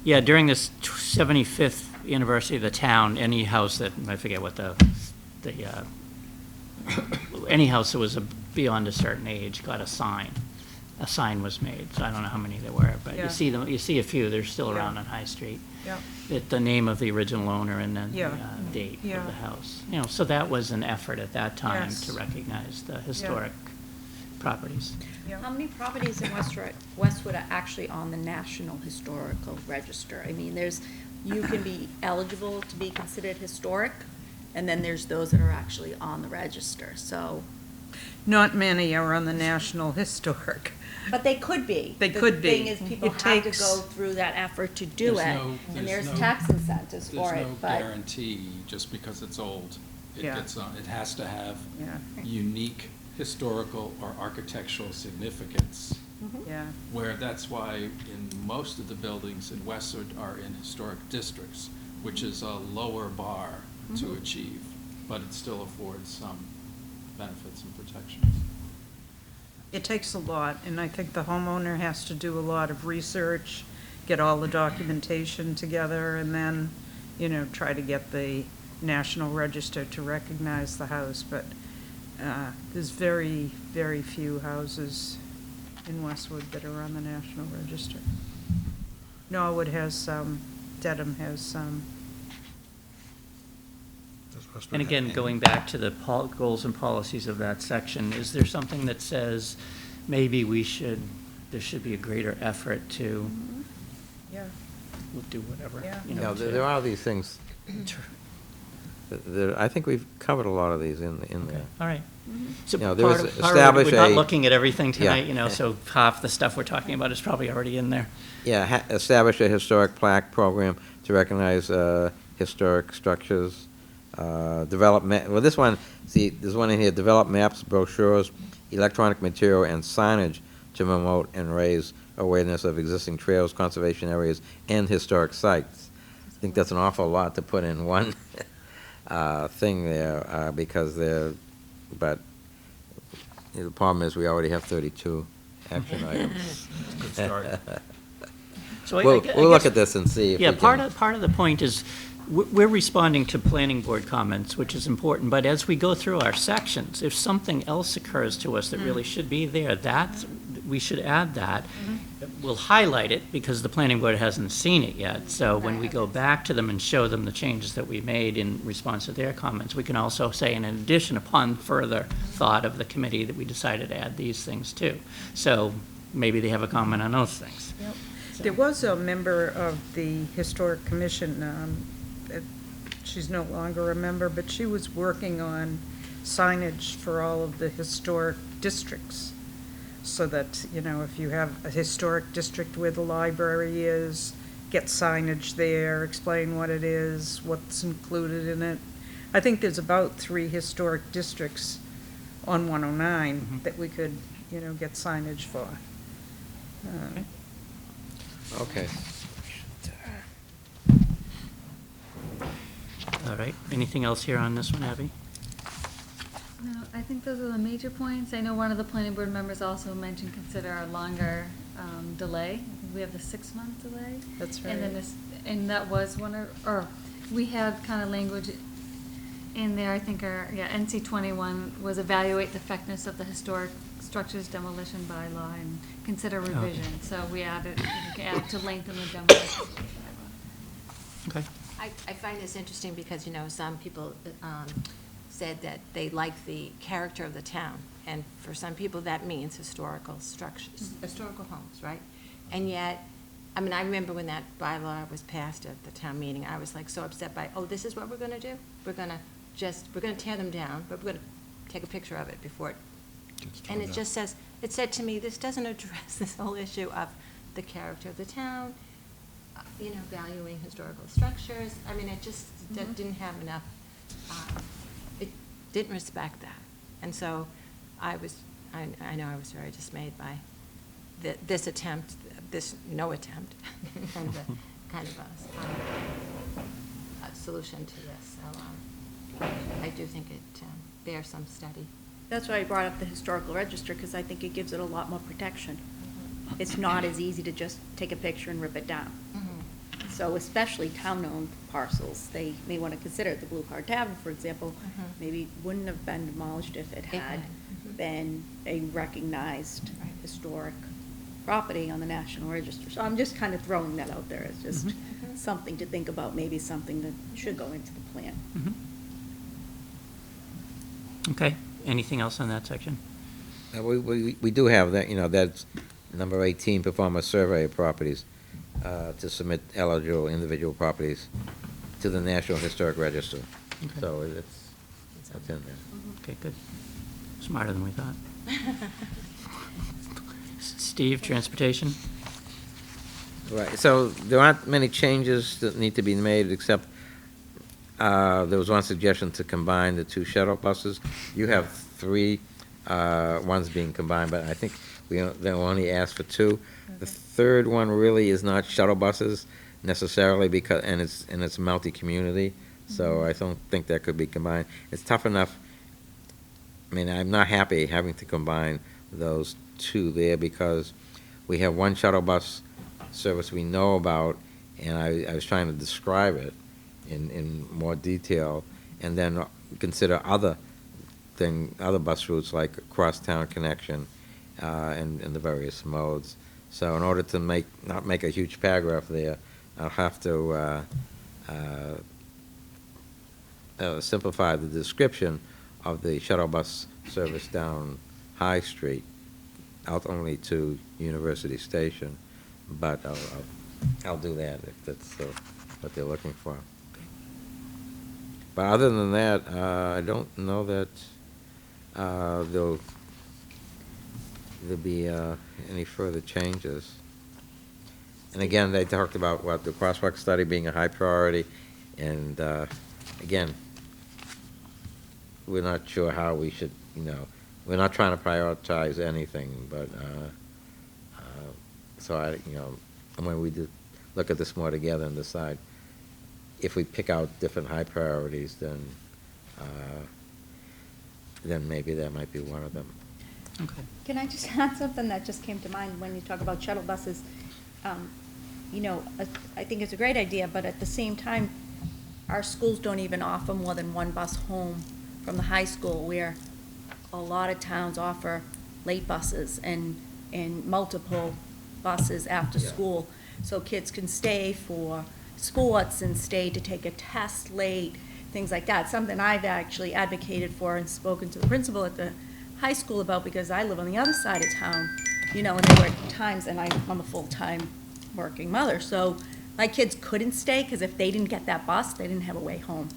Yeah, during this 75th anniversary of the town, any house that, I forget what any house that was beyond a certain age got a sign. A sign was made, so I don't know how many there were, but Yeah. you see them, you see a few, they're still Yeah. around on High Street. Yeah. The name of the original owner and then the Yeah. date Yeah. of the house. So that was an effort at that time Yes. to recognize the historic properties. Yeah. How many properties in Westwood are actually on the National Historical Register? I mean, you can be eligible to be considered historic, and then there's those that are actually on the register, so. Not many are on the National Historic. But they could be. They could be. The thing is, people It have to takes- go through that effort to do it, and there's tax incentives for it, There's no but. guarantee, just because it's old. It Yeah. gets on, it has to have Yeah, unique historical or architectural significance, yeah. where that's why in most of the buildings in Westwood are in historic districts, which is a lower bar to achieve, but it still affords some benefits and protections. It takes a lot, and I think the homeowner has to do a lot of research, get all the documentation together, and then, try to get the National Register to recognize the house. But there's very, very few houses in Westwood that are on the National Register. Norwood has some, Dedham has some. And again, going back to the goals and policies of that section, is there something that says maybe there should be a greater effort to Yeah. do whatever? Yeah. you You know, know, to- there are these things, I think we've covered a lot of these in there. All right. So You know, there part was of, part of it, establish we're not a- looking at everything tonight, Yeah. so half the stuff we're talking about is probably already in there. Yeah, establish a historic plaque program to recognize historic structures. Develop, well, this one, see, there's one in here, develop maps, brochures, electronic material, and signage to promote and raise awareness of existing trails, conservation areas, and historic sites. I think that's an awful lot to put in one thing there, because but the problem is we already have 32 action items. Good start. So I We'll gu- I look guess- at this and see if we Yeah, can. part of the point is, we're responding to planning board comments, which is important, but as we go through our sections, if something else occurs to us that really should be there, we should add that. We'll highlight it, because the planning board hasn't seen it yet, so when we go back to them and show them the changes that we made in response to their comments, we can also say, in addition, upon further thought of the committee, that we decided to add these things too. So maybe they have a comment on those things. There was a member of the Historic Commission, she's no longer a member, but she was working on signage for all of the historic districts. So that, if you have a historic district where the library is, get signage there, explain what it is, what's included in it. I think there's about 3 historic districts on 109 that we could, get signage for. Okay. All right, anything else here on this one, Abby? No, I think those are the major points. I know one of the planning board members also mentioned consider a longer delay. I think we have the 6-month delay. That's And then right. and that was or we had kind of language in there, I think, NC 21 was evaluate the effectiveness of the historic structures demolition bylaw and consider revision. So we added, we can add to lengthen the demolition bylaw. Okay. I find this interesting because, some people said that they like the character of the town. And for some people, that means historical structures, historical homes, right? And yet, I remember when that bylaw was passed at the town meeting, I was like so upset by, this is what we're gonna do? We're gonna tear them down, but we're gonna take a picture of it before it. And it just says, it said to me, this doesn't address this whole issue of the character of the town, valuing historical structures. It just didn't have enough, it didn't respect that. And so I know I was very dismayed by this attempt, this no attempt, kind of a solution to this. So I do think it bears some study. That's why I brought up the historical register, because I think it gives it a lot more protection. It's not as easy to just take a picture and rip it down. So especially town-owned parcels, they may want to consider the Blue Card Tavern, for example, maybe wouldn't have been demolished if it had been a recognized historic property on the National Register. So I'm just kind of throwing that out there as just something to think about, maybe something that should go into the plan. Okay, anything else on that section? We do have that, that's number 18, perform a survey of properties to submit eligible individual properties to the National Historic Register. Okay. So it's in there. Okay, good. Smarter than we thought. Steve, transportation? Right, so there aren't many changes that need to be made, except there was one suggestion to combine the 2 shuttle buses. You have 3 ones being combined, but I think they only asked for 2. The third one really is not shuttle buses necessarily, because it's multi-community, so I don't think that could be combined. It's tough enough mean, I'm not happy having to combine those two there because we have one shuttle bus service we know about, and I was trying to describe it in more detail, and then consider other bus routes like cross-town connection, and the various modes. So in order to not make a huge paragraph there, I'll have to simplify the description of the shuttle bus service down High Street, out only to University Station, but I'll do that if that's what they're looking for. But other than that, I don't know that there'll be any further changes. And again, they talked about the crosswalk study being a high priority, and again, we're not sure how we should, we're not trying to prioritize anything, but so and when we look at this more together and decide if we pick out different high priorities, then maybe that might be one of them. Okay. Can I just add something that just came to mind when you talk about shuttle buses? I think it's a great idea, but at the same time, our schools don't even offer more than one bus home from the high school, where a lot of towns offer late buses and multiple buses after school. So kids can stay for sports and stay to take a test late, things like that. Something I've actually advocated for and spoken to the principal at the high school about, because I live on the other side of town, and there were times, and I'm a full-time working mother, so my kids couldn't stay, because if they didn't get that bus, they didn't have a way home.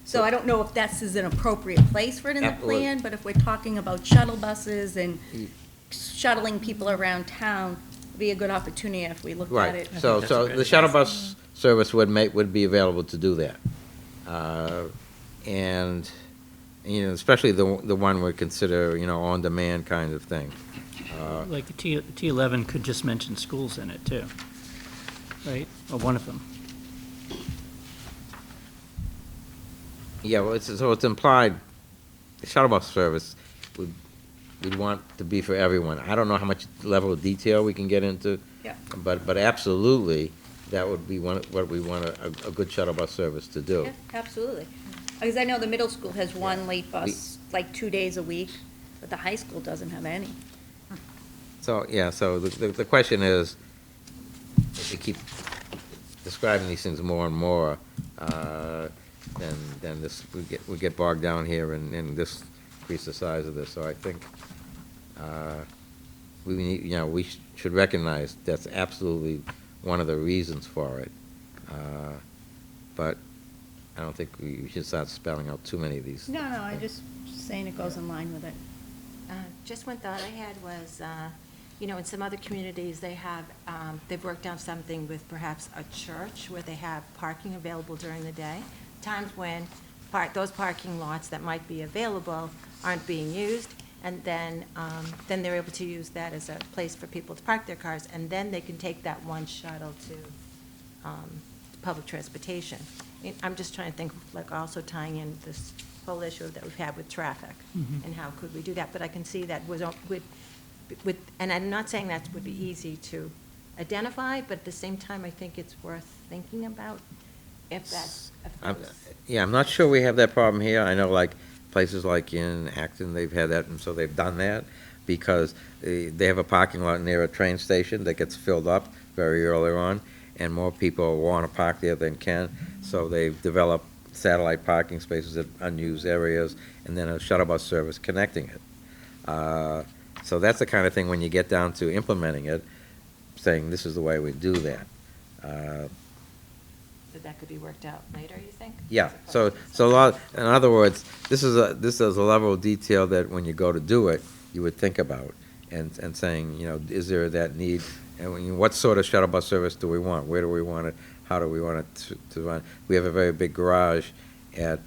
So I don't know if this is an appropriate place for it in the plan, but if we're talking about shuttle buses and shuttling people around town, it'd be a good opportunity if we looked at it. Right, so the shuttle bus service would be available to do that. And, especially the one we consider, on-demand kind of thing. Like the T11 could just mention schools in it too, right? Or one of them. Yeah, well, it's implied, the shuttle bus service we'd want to be for everyone. I don't know how much level of detail we can get into. Yeah. But absolutely, that would be what we want a good shuttle bus service to do. Yeah, absolutely. Because I know the middle school has one late bus, like 2 days a week, but the high school doesn't have any. So, so the question is, if we keep describing these things more and more, then we get bogged down here and this increase the size of this. So I think we need, we should recognize that's absolutely one of the reasons for it. But I don't think we should start spelling out too many of these. No, I'm just saying it goes in line with it. Just one thought I had was, in some other communities, they've worked on something with perhaps a church where they have parking available during the day. Times when those parking lots that might be available aren't being used, and then they're able to use that as a place for people to park their cars, and then they can take that one shuttle to public transportation. I'm just trying to think, like, also tying in this whole issue that we've had with traffic, and how could we do that? But I can see that with, and I'm not saying that would be easy to identify, but at the same time, I think it's worth thinking about if that's. I'm not sure we have that problem here. I know, like, places like in Acton, they've had that, and so they've done that, because they have a parking lot near a train station that gets filled up very early on, and more people want to park there than can, so they've developed satellite parking spaces at unused areas, and then a shuttle bus service connecting it. So that's the kind of thing, when you get down to implementing it, saying this is the way we do that. That could be worked out later, you think? Yeah, so a lot, in other words, this is a level of detail that when you go to do it, you would think about, and saying, is there that need, and what sort of shuttle bus service do we want? Where do we want it? How do we want it to run? We have a very big garage at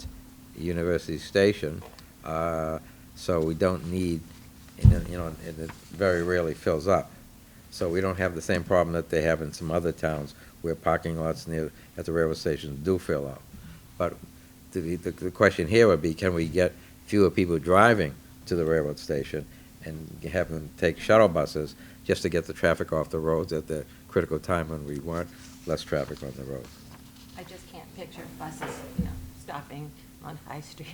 University Station, so we don't need, and it very rarely fills up. So we don't have the same problem that they have in some other towns where parking lots at the railroad stations do fill up. But the question here would be, can we get fewer people driving to the railroad station, and have them take shuttle buses just to get the traffic off the roads at the critical time when we want less traffic on the road. I just can't picture buses, stopping on High Street.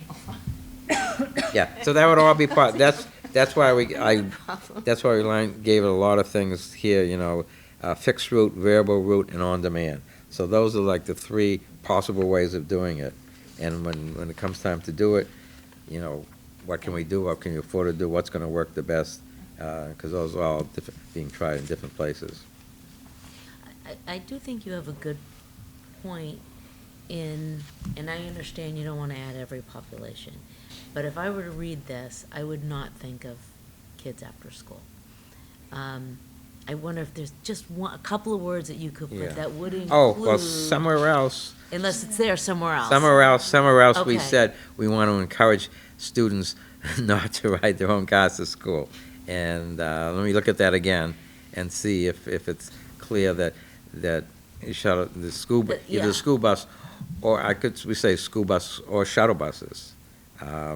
Yeah, so that would all be part, that's why that's why we gave it a lot of things here, fixed route, variable route, and on demand. So those are like the three possible ways of doing it. And when it comes time to do it, what can we do, what can you afford to do, what's gonna work the best, because those are all being tried in different places. I do think you have a good point and I understand you don't want to add every population, but if I were to read this, I would not think of kids after school. I wonder if there's just a couple of words that you could Yeah. put that would include. Oh, well, somewhere else, Unless it's there somewhere else. somewhere else, we Okay. said we want to encourage students not to ride their own cars to school. And let me look at that again and see if it's clear that shuttle, the school, But, either yeah. the school bus, or we say school bus or shuttle buses.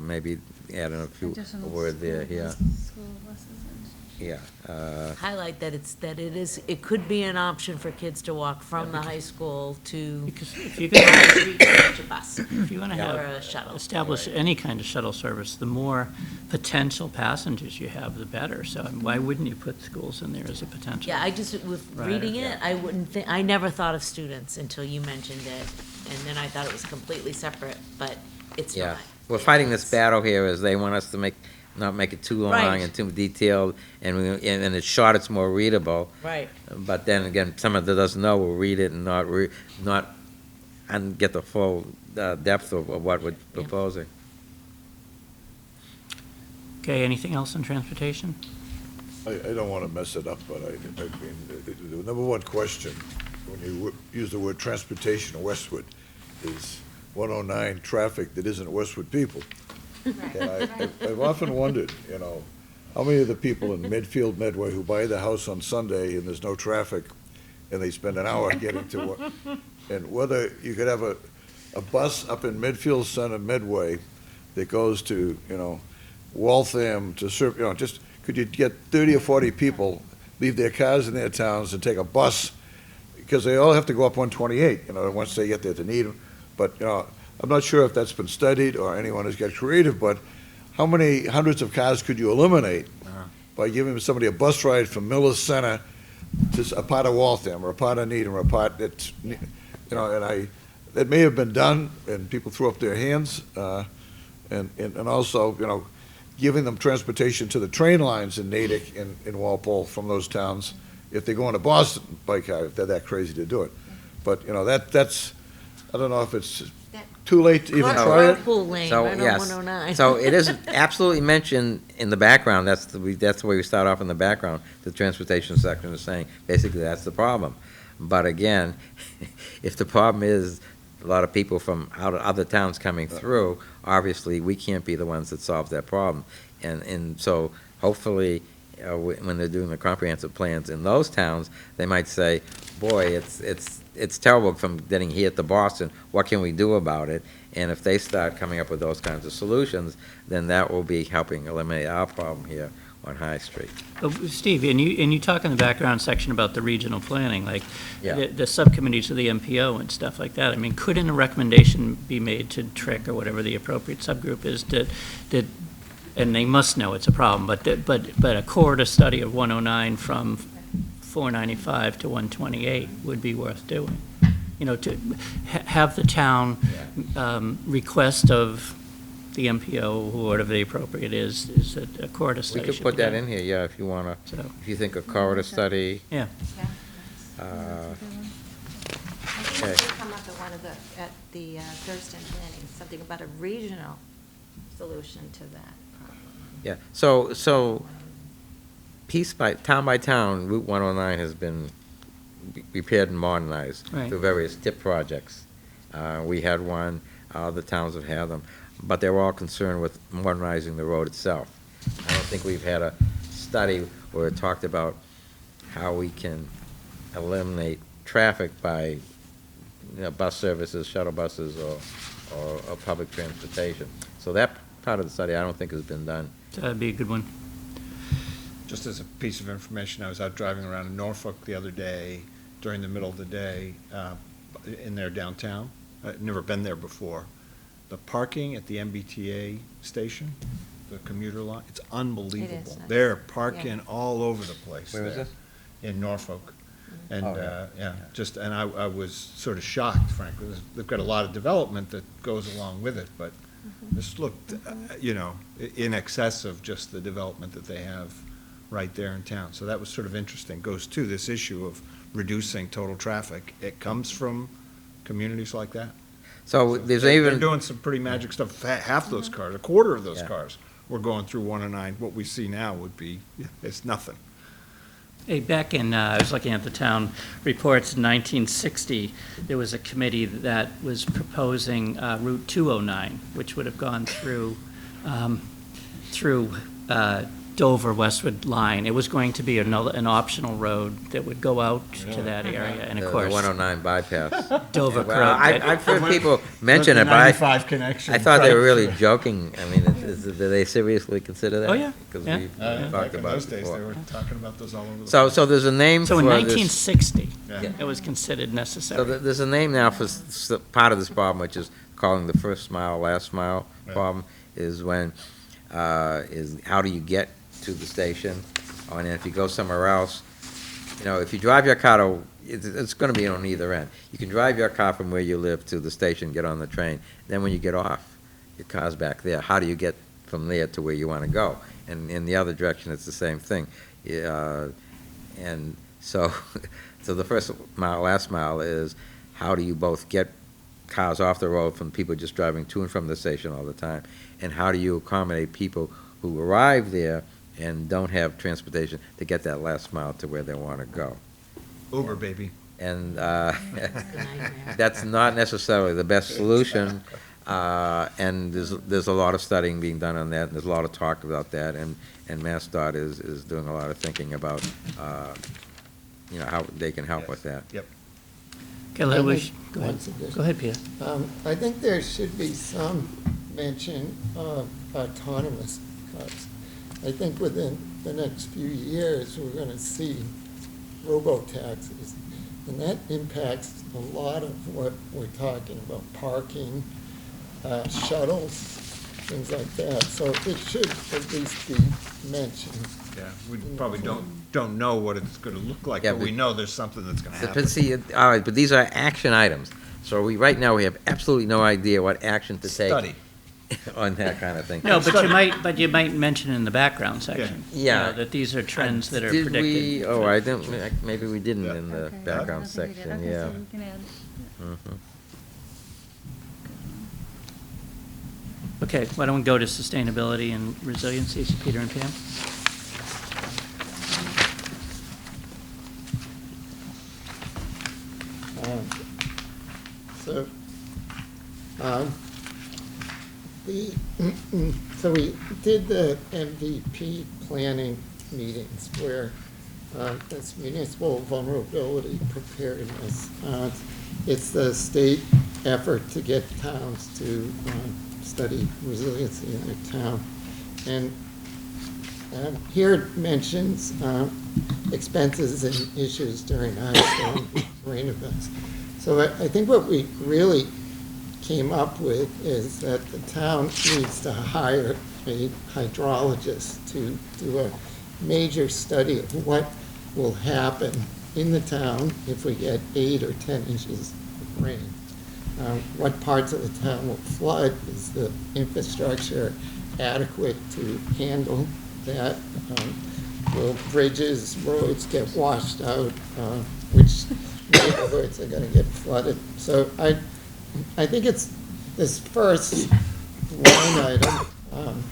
Maybe add in a Additional word there, school yeah, buses- School buses and. yeah. Highlight that it could be an option for kids to walk from the high school to Because if you're the gonna, high street to catch a bus. if you're gonna Or a have, shuttle. establish any kind of shuttle service, the more potential passengers you have, the better. So why wouldn't you put schools in there as a potential? Yeah, I just, with Right. reading it, I wouldn't think, I never thought of students until you mentioned it, and then I thought it was completely separate, but it's Yeah, not. we're fighting this battle here as they want us to not make it too long Right. and too detailed, and it's short, it's more readable. Right. But then again, someone that doesn't know will read it and not and get the full depth of what we're proposing. Okay, anything else on transportation? I don't want to mess it up, but I mean, the number one question, when you use the word transportation westward, is 109 traffic that isn't Westwood people. And I've often wondered, how many of the people in Medfield, Medway, who buy the house on Sunday and there's no traffic, and they spend an hour getting to work, and whether you could have a bus up in Medfield Center, Medway, that goes to, Waltham to serve, just, could you get 30 or 40 people, leave their cars in their towns and take a bus, because they all have to go up 128, once they get there to Needham. But, I'm not sure if that's been studied or anyone has got creative, but how many hundreds of cars could you eliminate by giving somebody a bus ride from Millis Center to a part of Waltham or a part of Needham or a part that's, that may have been done and people threw up their hands, and also, giving them transportation to the train lines in Natick and in Walpole from those towns, if they're going to Boston by car, if they're that crazy to do it. But, that's, I don't know if it's too late to even try it. Carpool lane, So, right on yes. 109. So it is absolutely mentioned in the background, that's the way we start off in the background, the transportation section is saying, basically, that's the problem. But again, if the problem is a lot of people from out of other towns coming through, obviously, we can't be the ones that solve that problem. And so hopefully, when they're doing the comprehensive plans in those towns, they might say, boy, it's terrible from getting here to Boston, what can we do about it? And if they start coming up with those kinds of solutions, then that will be helping eliminate our problem here on High Street. Steve, and you talk in the background section about the regional planning, like Yeah. the subcommittees of the MPO and stuff like that. I mean, couldn't a recommendation be made to TRIC or whatever the appropriate subgroup is that, and they must know it's a problem, but a corridor study of 109 from 495 to 128 would be worth doing. To have the town request of the MPO, or whatever the appropriate is a corridor We study. could should put be that done. in here, yeah, if you want to, So, if you think a corridor study, yeah. uh, I think Okay. it did come up at the Thurston planning, something about a regional solution to that problem. yeah. So town by town, Route 109 has been repaired and modernized Right. through various TIP projects. We had one, other towns have had them, but they were all concerned with modernizing the road itself. I don't think we've had a study where it talked about how we can eliminate traffic by, bus services, shuttle buses, or public transportation. So that part of the study, I don't think has been done That'd be a good one. Just as a piece of information, I was out driving around in Norfolk the other day, during the middle of the day, in their downtown. I'd never been there before. The parking at the MBTA station, the commuter line, it's unbelievable. nice. They're parking all over the place Where is there. this? In Norfolk. And, Oh, yeah. yeah, just, and I was sort of shocked, frankly. They've got a lot of development that goes along with it, but this looked, in excess of just the development that they have right there in town. So that was sort of interesting. Goes to this issue of reducing total traffic. It comes from communities like that. So there's They're even, doing some pretty magic stuff. Half those cars, a quarter of those Yeah. cars were going through 109. What we see now would be, it's nothing. Hey, back in, I was looking at the town reports in 1960, there was a committee that was proposing Route 209, which would have gone through Dover Westwood line. It was going to be an optional road that would go out to that area, and the of course, 109 bypass. Dover Well, Road. I've heard people mention it, but I 95 connection. I thought they were right really through. joking. I mean, do they seriously consider that? Oh, yeah. Because Yeah. we've Back talked in about those it days, they before. were talking about those all over the So, place. so there's a name So for in this. 1960, Yeah. it was considered So necessary. there's a name now for part of this problem, which is calling the first mile, last mile Right. problem, is when, is how do you get to the station? And if you go somewhere else, if you drive your car to, it's gonna be on either end. You can drive your car from where you live to the station, get on the train, then when you get off, your car's back there. How do you get from there to where you wanna go? And in the other direction, it's the same thing. And so, so the first mile, last mile is, how do you both get cars off the road from people just driving to and from the station all the time? And how do you accommodate people who arrive there and don't have transportation to get that last mile to where they want to go? Uber, baby. And Nightmare. that's not necessarily the best solution. And there's a lot of studying being done on that, and there's a lot of talk about that, and MassDOT is doing a lot of thinking about, how they can help with that. Okay, go ahead. Go ahead, Peter. I think there should be some mention of autonomous cars. I think within the next few years, we're going to see robo-taxis, and that impacts a lot of what we're talking about, parking, shuttles, things like that. So it should at least be mentioned. Yeah, we probably don't know what it's going to look like, Yeah, but we but- know there's something that's going to happen. But see, all right, but these are action items. So right now, we have absolutely no idea what action to take Study. on that kind of thing. No, but you might mention in the background section. Yeah. That these are trends that are Did predicted. we, oh, I didn't, maybe we didn't Yeah. in the Okay. background I think we did. section, Okay, yeah. so we can add. Mhm. Okay, why don't we go to sustainability and resiliency, so Peter and Pam? So, so we did the MVP planning meetings where this municipal vulnerability preparedness, it's the state effort to get towns to study resiliency in their town. And here it mentions expenses and issues during ice storm rain events. So I think what we really came up with is that the town needs to hire a hydrologist to do a major study of what will happen in the town if we get 8 or 10 inches of rain. What parts of the town will flood? Is the infrastructure adequate to handle that? Will bridges, roads get washed out? Which neighborhoods are gonna get flooded? So I think it's this first line item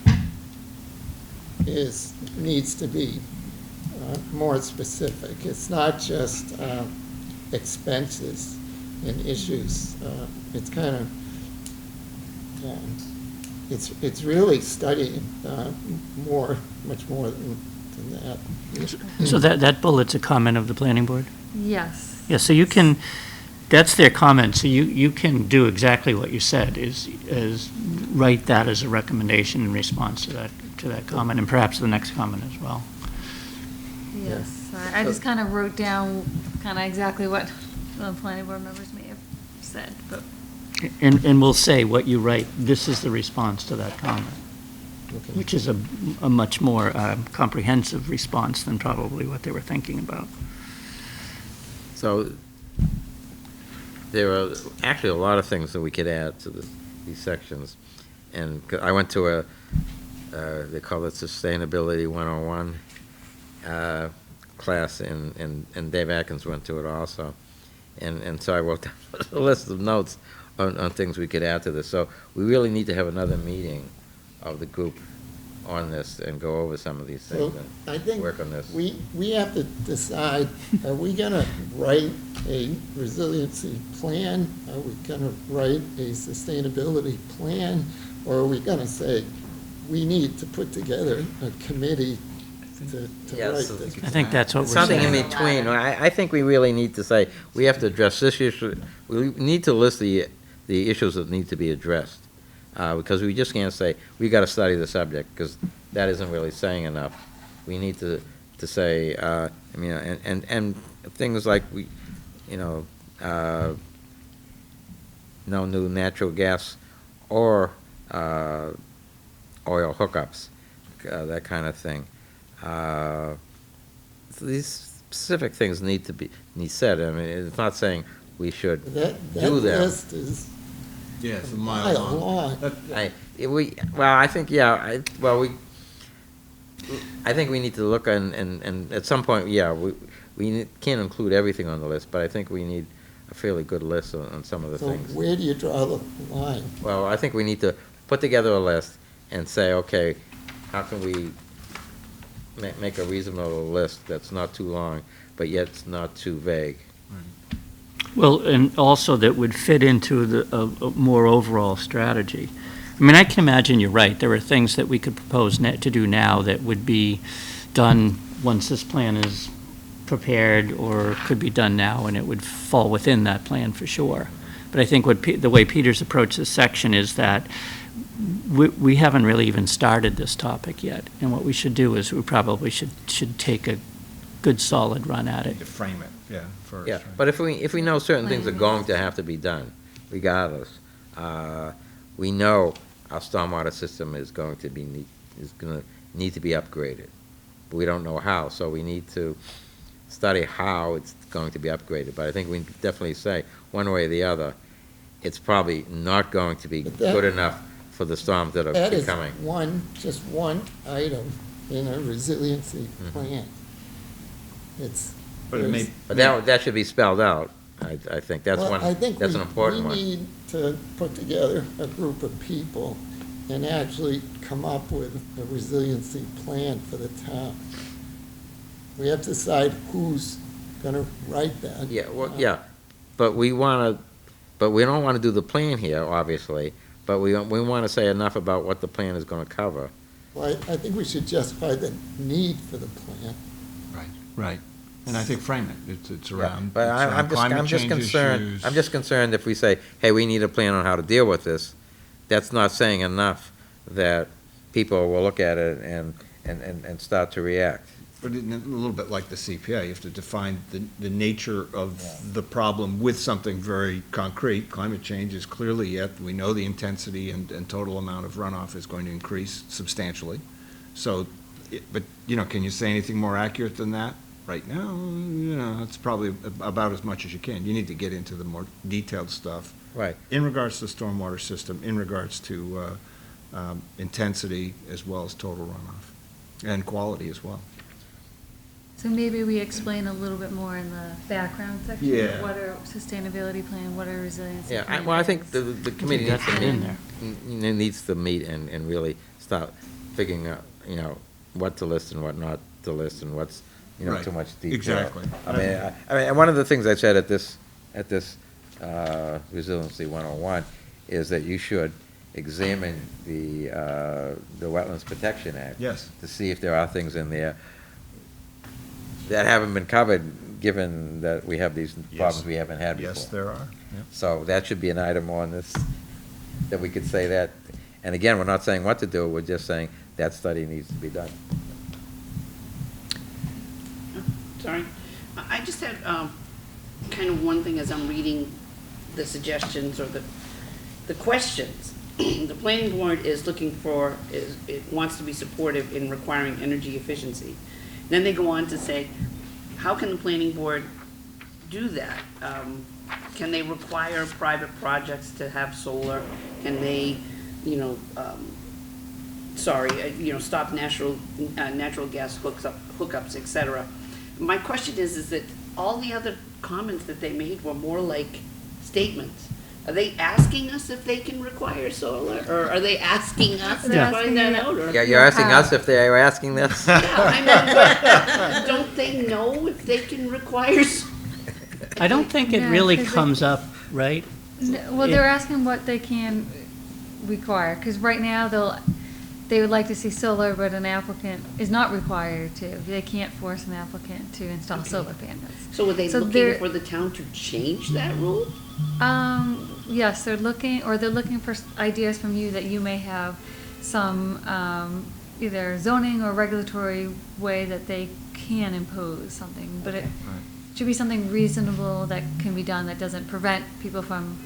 needs to be more specific. It's not just expenses and issues. It's kind of, it's really studying much more than that. So that bullet's a comment of the planning board? Yes. Yeah, so you can, that's their comment, so you can do exactly what you said, is write that as a recommendation in response to to that comment, and perhaps the next comment as well. Yes, I just kind of wrote down kind of exactly what the planning board members may have said, but And we'll say what you write, this is the response to that comment, Okay. which is a much more comprehensive response than probably what they were thinking about. So there are actually a lot of things that we could add to these sections. And I went to they call it Sustainability 101 class, and Dave Atkins went to it also. And so I wrote down a list of notes on things we could add to this. So we really need to have another meeting of the group on this and go over some of these So things I and think work on this. we have to decide, are we gonna write a resiliency plan? Are we gonna write a sustainability plan? Or are we gonna say, we need to put together a committee to Yes. write this? I think that's what It's we're something in saying. between. I think we really need to say, we have to address this issue. We need to list the issues that need to be addressed. Because we just can't say, we got to study the subject, because that isn't really saying enough. We need to say, and things like no new natural gas or oil hookups, that kind of thing. So these specific things need said. I mean, it's not saying we should That do them. list is Yeah, it's a a mile long. long. I think we need to look and at some point, we can't include everything on the list, but I think we need a fairly good list on some of the So things. where do you draw the line? Well, I think we need to put together a list and say, okay, how can we make a reasonable list that's not too long, but yet it's not too vague? Well, and also that would fit into a more overall strategy. I mean, I can imagine you're right. There are things that we could propose to do now that would be done once this plan is prepared, or could be done now, and it would fall within that plan for sure. But I think the way Peter's approached this section is that we haven't really even started this topic yet. And what we should do is we probably should take a good solid run at it. To frame it, yeah, first. Yeah, right. but if we know certain things are going to have to be done, regardless, we know our stormwater system is going to need to be upgraded, but we don't know how, so we need to study how it's going to be upgraded. But I think we definitely say, one way or the other, it's probably not going to be But that- good enough for the storms that are That is coming. just one item in a resiliency Mm-hmm. plan. It's. But it may, But that should be spelled out, I think. That's Well, I think that's an important one. We need to put together a group of people and actually come up with a resiliency plan for the town. We have to decide who's gonna write that. Yeah, but we don't want to do the plan here, obviously, but we want to say enough about what the plan is going to cover. Well, I think we should justify the need for the plan. right. And I think frame it. It's around, But it's around I'm climate just change concerned, issues. I'm just concerned if we say, hey, we need a plan on how to deal with this, that's not saying enough that people will look at it and start to react. But a little bit like the CPA, you have to define the nature of the problem with something very concrete. Climate change is clearly yet, we know the intensity and total amount of runoff is going to increase substantially. So, but, can you say anything more accurate than that? Right now, it's probably about as much as you can. You need to get into the more detailed stuff. Right. In regards to the stormwater system, in regards to intensity as well as total runoff, and quality as well. so maybe we explain a little bit more in the background section. Yeah. What a sustainability plan, what a resiliency Yeah, plan well, I think is. the committee needs That's to in meet, there. needs to meet and really start figuring out, what to list and what not to list and what's, Right. too much detail. Exactly. I mean, one of the things I said at this Resiliency 101 is that you should examine the Wetlands Protection Act. Yes. To see if there are things in there that haven't been covered, given that we have these problems we haven't had before. Yes, there are. Yep. So that should be an item on this, that we could say that. And again, we're not saying what to do, we're just saying, that study needs to be done. Sorry. I just had kind of one thing as I'm reading the suggestions or the questions. The planning board is looking for, it wants to be supportive in requiring energy efficiency. Then they go on to say, how can the planning board do that? Can they require private projects to have solar? Can they, stop natural gas hookups, et cetera? My question is that all the other comments that they made were more like statements. Are they asking us if they can require solar, or are they asking us to They're find asking that out? Or- Yeah, you're asking us if they are asking this? Yeah, I mean, but don't they know if they can require? I don't think it Yeah, really 'cause they- comes up, right? Well, they're asking what they can require, because right now they would like to see solar, but an applicant is not required to. They can't force an applicant to install solar panels. So are they So looking they're- for the town to change that rule? Yes, they're looking for ideas from you that you may have some, either zoning or regulatory way that they can impose something, but it should be something reasonable that can be done that doesn't prevent people from,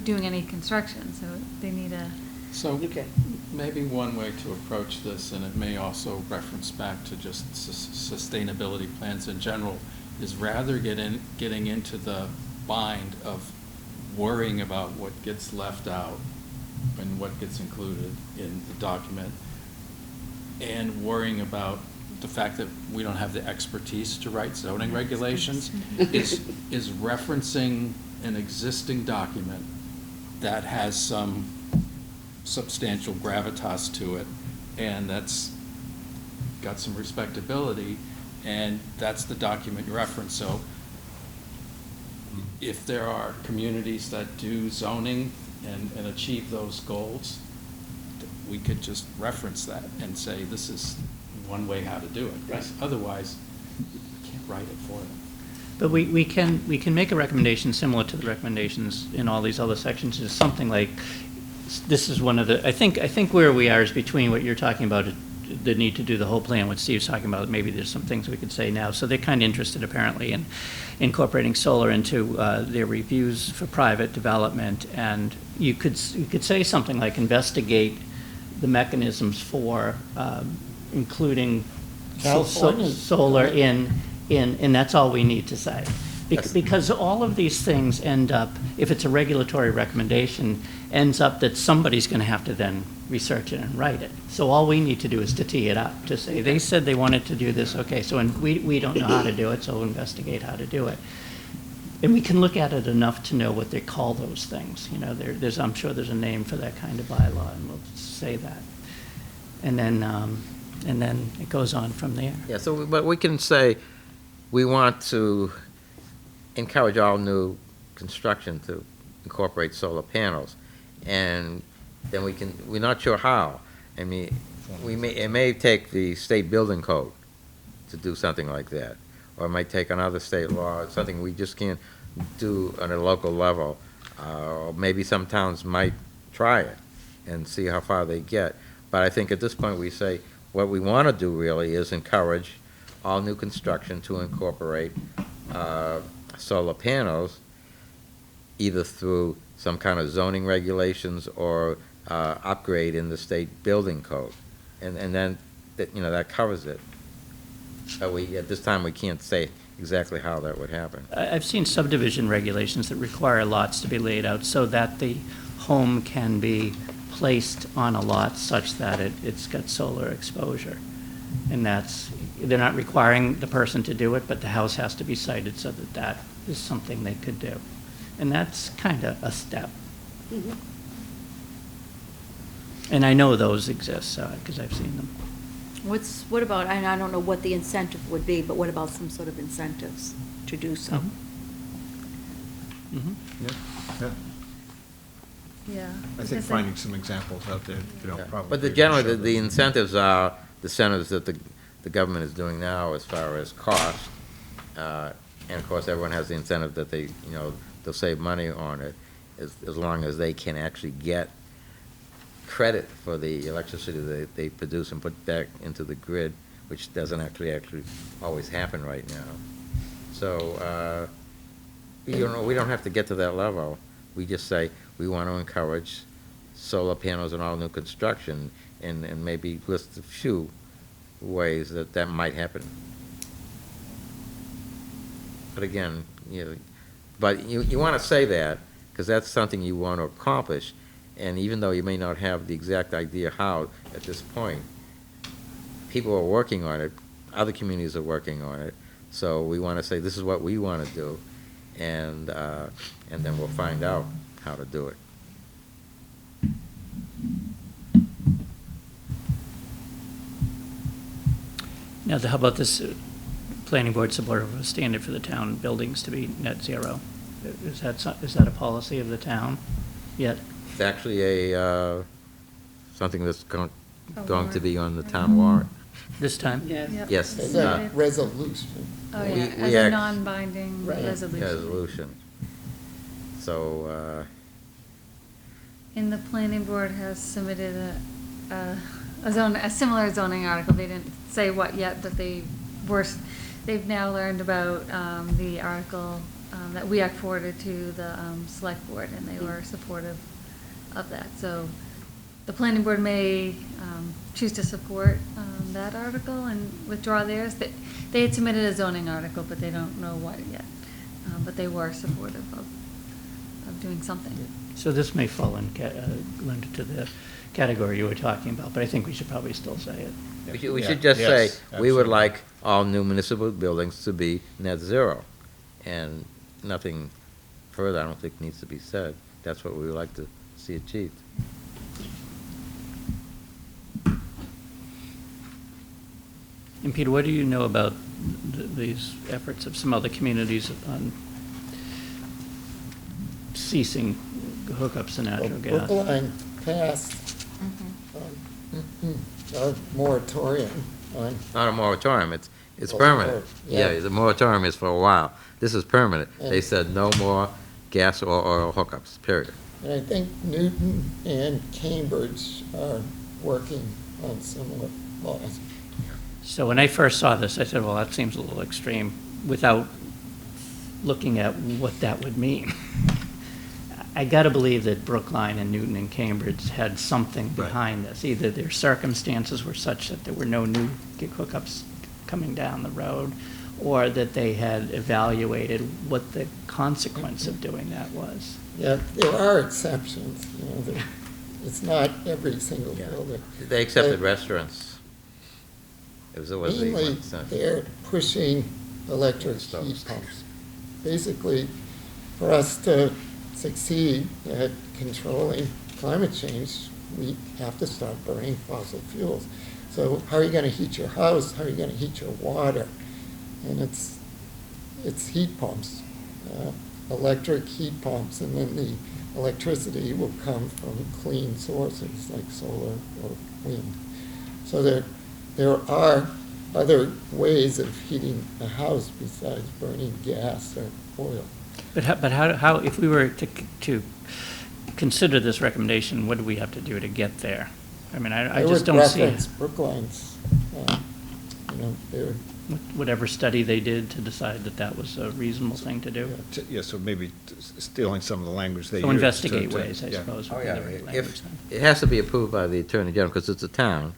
doing any construction, so they need a. So Okay. maybe one way to approach this, and it may also reference back to just sustainability plans in general, is rather getting into the bind of worrying about what gets left out and what gets included in the document, and worrying about the fact that we don't have the expertise to write zoning regulations, is referencing an existing document that has some substantial gravitas to it, and that's got some respectability, and that's the document you reference. So if there are communities that do zoning and achieve those goals, we could just reference that and say, this is one way how to do it. Right. Otherwise, we can't write it for them. But we can make a recommendation similar to the recommendations in all these other sections, is something like, this is one of the, I think where we are is between what you're talking about, the need to do the whole plan, what Steve's talking about, maybe there's some things we could say now. So they're kind of interested apparently in incorporating solar into their reviews for private development. And you could say something like investigate the mechanisms for including California. solar in, and that's all we need to say. Yes. Because all of these things end up, if it's a regulatory recommendation, ends up that somebody's going to have to then research it and write it. So all we need to do is to tee it up, to say, they said they wanted to do this, okay, so and we don't know how to do it, so investigate how to do it. And we can look at it enough to know what they call those things. There's, I'm sure there's a name for that kind of bylaw, and we'll say that. And then it goes on from there. Yeah, so, but we can say, we want to encourage all new construction to incorporate solar panels. And then we're not sure how. I mean, it may take the state building code to do something like that. Or it might take another state law, something we just can't do on a local level. Or maybe some towns might try it and see how far they get. But I think at this point we say, what we want to do really is encourage all new construction to incorporate solar panels, either through some kind of zoning regulations or upgrade in the state building code. And then, that covers it. But at this time, we can't say exactly how that would happen. I've seen subdivision regulations that require lots to be laid out so that the home can be placed on a lot such that it's got solar exposure. And they're not requiring the person to do it, but the house has to be sited so that is something they could do. And that's kind of a step. Mm-hmm. And I know those exist, because I've seen them. What about, and I don't know what the incentive would be, but what about some sort of incentives to do so? Mhm. Yeah. Yeah. I think finding some examples out there, probably. But generally, the incentives are the incentives that the government is doing now as far as cost. And of course, everyone has the incentive that they'll save money on it as long as they can actually get credit for the electricity that they produce and put back into the grid, which doesn't actually always happen right now. So, we don't have to get to that level. We just say, we want to encourage solar panels in all new construction, and maybe list a few ways that might happen. But again, you want to say that, because that's something you want to accomplish, and even though you may not have the exact idea how at this point, people are working on it, other communities are working on it, so we want to say, this is what we want to do, and then we'll find out how to do it. Now, how about this, planning board support of a standard for the town buildings to be net zero? Is that a policy of the town yet? It's actually something that's going to warrant. be on the town warrant. This time? Yes. Yep. Yes. As Uh, a resolution. Oh, we- yeah, we as a act- non-binding Right. resolution. Resolution. So, And the planning board has submitted a similar zoning article. They didn't say what yet, but they've now learned about the article that we forwarded to the select board, and they were supportive of that. So the planning board may choose to support that article and withdraw theirs. They had submitted a zoning article, but they don't know what yet. But they were supportive of doing something. So this may fall Linda, to the category you were talking about, but I think we should probably still say it. we Yeah. should just say, Yes, we would absolutely. like all new municipal buildings to be net zero. And nothing further, I don't think, needs to be said. That's what we would like to see achieved. And Peter, what do you know about these efforts of some other communities on ceasing hookups to natural gas? Brookline passed a moratorium on, Not a moratorium, it's Oh, permanent. yeah. Yeah, the moratorium is for a while. This is permanent. They And- said no more gas or oil hookups, period. and I think Newton and Cambridge are working on similar laws. So when I first saw this, I said, well, that seems a little extreme, without looking at what that would mean. I gotta believe that Brookline and Newton and Cambridge had something Right. behind this. Either their circumstances were such that there were no new hookups coming down the road, or that they had evaluated what the consequence of doing that was. Yeah, there are exceptions, it's not every single Yeah. building. They accepted But restaurants. It was the Mainly, 1%. they're pushing electric Stoves. heat pumps. Basically, for us to succeed at controlling climate change, we have to stop burning fossil fuels. So how are you gonna heat your house? How are you gonna heat your water? And it's heat pumps, electric heat pumps, and then the electricity will come from clean sources like solar or wind. So there are other ways of heating a house besides burning gas or oil. But how, if we were to consider this recommendation, what do we have to do to get there? I mean, I just don't see would reference Brookline's, their whatever study they did to decide that that was a reasonable thing to do. Yeah, so maybe stealing some of the language they use. So investigate to- ways, I yeah. suppose, Oh, would be yeah, the right language if, then. it has to be approved by the Attorney General, because it's a town,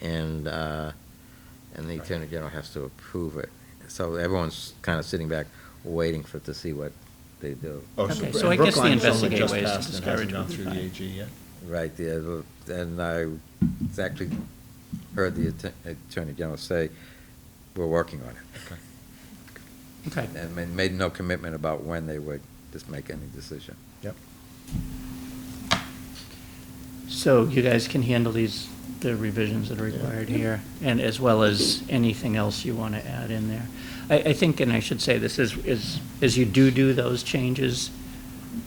and the Attorney General has to approve it. So everyone's kind of sitting back, waiting to see what they do. Oh, Okay, so I guess the Brookline's only investigate just ways to passed and hasn't discourage gone would be through the fine. AG yet. Right, yeah, and I actually heard the Attorney General say, we're working on it. Okay. And made no commitment about when they would just make any decision. Yep. So you guys can handle the revisions that are required here, and as well as anything else you want to add in there. I think, and I should say this, is as you do those changes,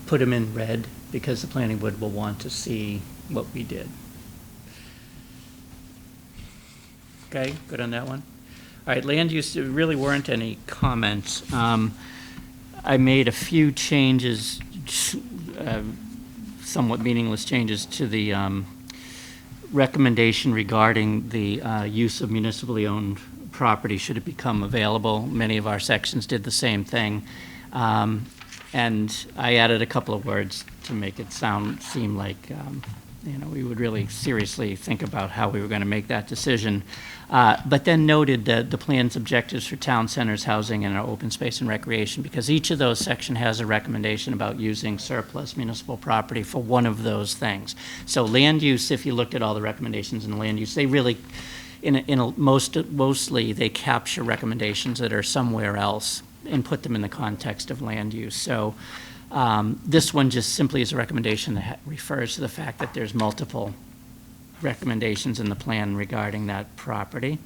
put them in red, because the planning board will want to see what we did. Okay, good on that one? All right, land use, there really weren't any comments. I made a few changes, somewhat meaningless changes to the recommendation regarding the use of municipally owned property should it become available. Many of our sections did the same thing. And I added a couple of words to make it seem like, we would really seriously think about how we were going to make that decision. But then noted the plan's objectives for town centers, housing, and our open space and recreation, because each of those section has a recommendation about using surplus municipal property for one of those things. So land use, if you looked at all the recommendations in land use, they really, mostly they capture recommendations that are somewhere else and put them in the context of land use. So this one just simply is a recommendation that refers to the fact that there's multiple recommendations in the plan regarding that property.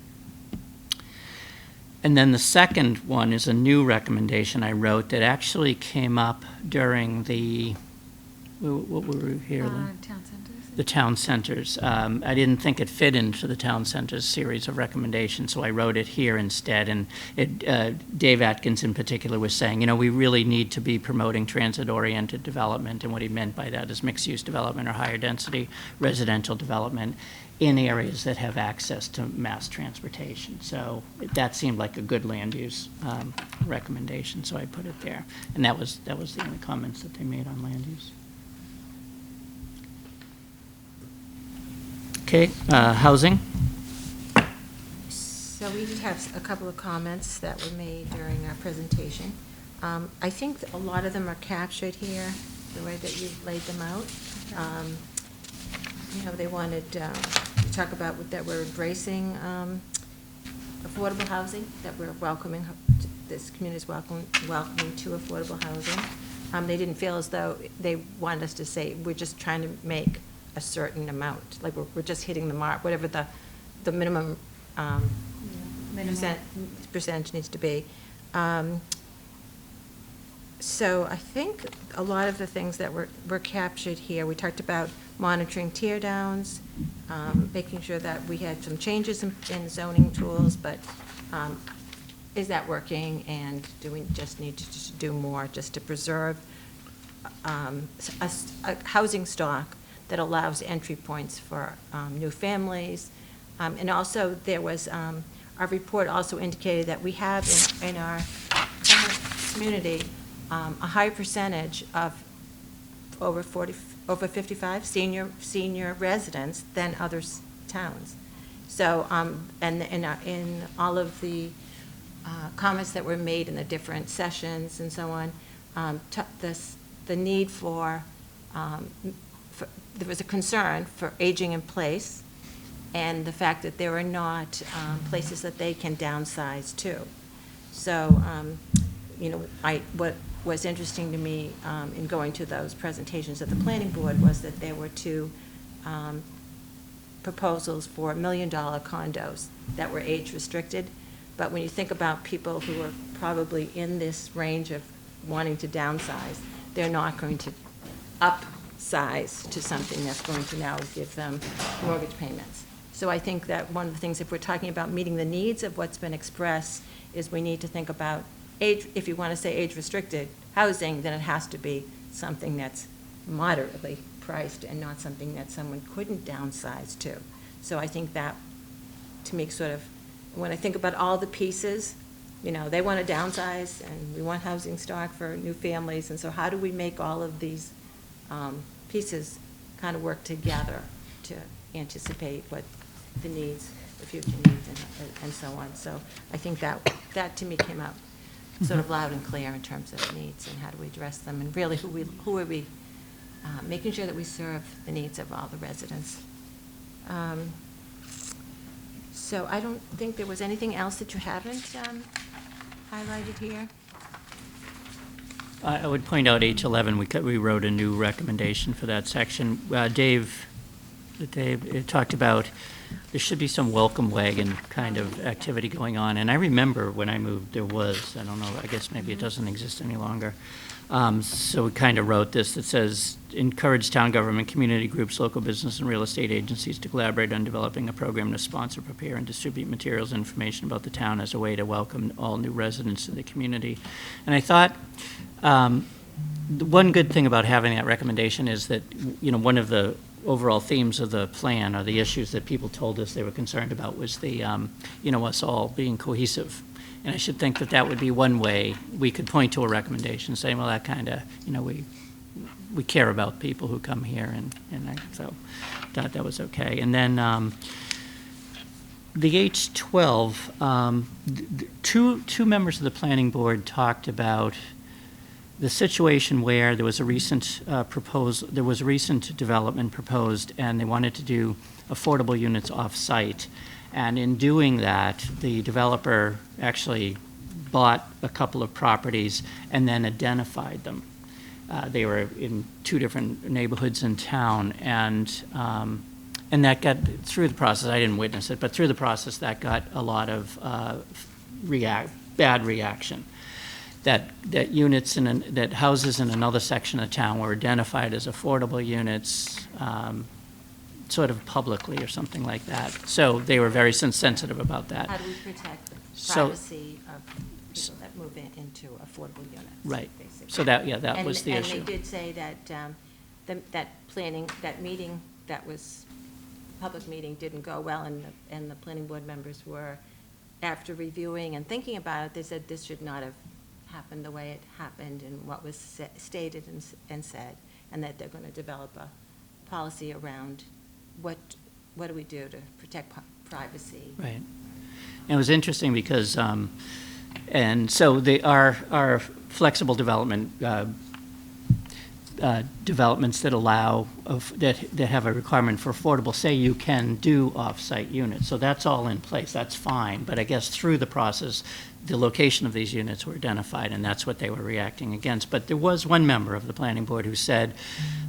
And then the second one is a new recommendation I wrote that actually came up during what were we here? Town centers. The town centers. I didn't think it fit into the town centers series of recommendations, so I wrote it here instead. And Dave Atkins in particular was saying, we really need to be promoting transit-oriented development, and what he meant by that is mixed-use development or higher density residential development in areas that have access to mass transportation. So that seemed like a good land use recommendation, so I put it there. And that was the only comments that they made on land use. Okay, housing. So we did have a couple of comments that were made during our presentation. I think that a lot of them are captured here, the way that you laid them out. They wanted to talk about that we're embracing affordable housing, that we're welcoming, this community is welcoming to affordable housing. They didn't feel as though they wanted us to say, we're just trying to make a certain amount, like we're just hitting the mark, whatever the minimum percentage needs to be. So I think a lot of the things that were captured here, we talked about monitoring tear downs, making sure that we had some changes in zoning tools, but is that working, and do we just need to do more just to preserve a housing stock that allows entry points for new families. And also there was, our report also indicated that we have in our community a high percentage of over 55 senior residents than other towns. So, and in all of the comments that were made in the different sessions and so on, the need for there was a concern for aging in place and the fact that there are not places that they can downsize to. So, what was interesting to me in going to those presentations at the planning board was that there were two proposals for $1 million condos that were age restricted. But when you think about people who are probably in this range of wanting to downsize, they're not going to upsize to something that's going to now give them mortgage payments. So I think that one of the things, if we're talking about meeting the needs of what's been expressed, is we need to think about age, if you want to say age-restricted housing, then it has to be something that's moderately priced and not something that someone couldn't downsize to. So I think that, to me, sort of, when I think about all the pieces, they want to downsize, and we want housing stock for new families, and so how do we make all of these pieces kind of work together to anticipate what the needs, the future needs, and so on. So I think that to me came out sort of loud and clear in terms of needs and how do we address them, and really who are we making sure that we serve the needs of all the residents. So I don't think there was anything else that you haven't highlighted here. I would point out H11, we wrote a new recommendation for that section. Dave talked about there should be some welcome wagon kind of activity going on. And I remember when I moved, there was, I don't know, I guess maybe it doesn't exist any longer. So we kind of wrote this that says, encourage town government, community groups, local business, and real estate agencies to collaborate on developing a program to sponsor, prepare, and distribute materials and information about the town as a way to welcome all new residents to the community. And I thought, the one good thing about having that recommendation is that, one of the overall themes of the plan, or the issues that people told us they were concerned about, was the, us all being cohesive. And I should think that that would be one way we could point to a recommendation, saying, well, that kind of, we care about people who come here, and I so thought that was okay. And then the H-12, two members of the planning board talked about the situation where there was a recent development proposed, and they wanted to do affordable units off-site. And in doing that, the developer actually bought a couple of properties and then identified them. They were in two different neighborhoods in town, and that got, through the process, I didn't witness it, but through the process, that got a lot of bad reaction. That units that houses in another section of town were identified as affordable units, sort of publicly or something like that. So they were very sensitive about that. How do we protect the So- privacy of people that move into affordable units? Right. Basically. So that was the issue. And they did say that that meeting, that was, public meeting didn't go well, and the planning board members were, after reviewing and thinking about it, they said this should not have happened the way it happened and what was stated and said, and that they're going to develop a policy around what do we do to protect privacy. Right. And it was interesting because, and so our flexible development, developments that allow, that have a requirement for affordable, say you can do off-site units. So that's all in place, that's fine. But I guess through the process, the location of these units were identified, and that's what they were reacting against. But there was one member of the planning board who said,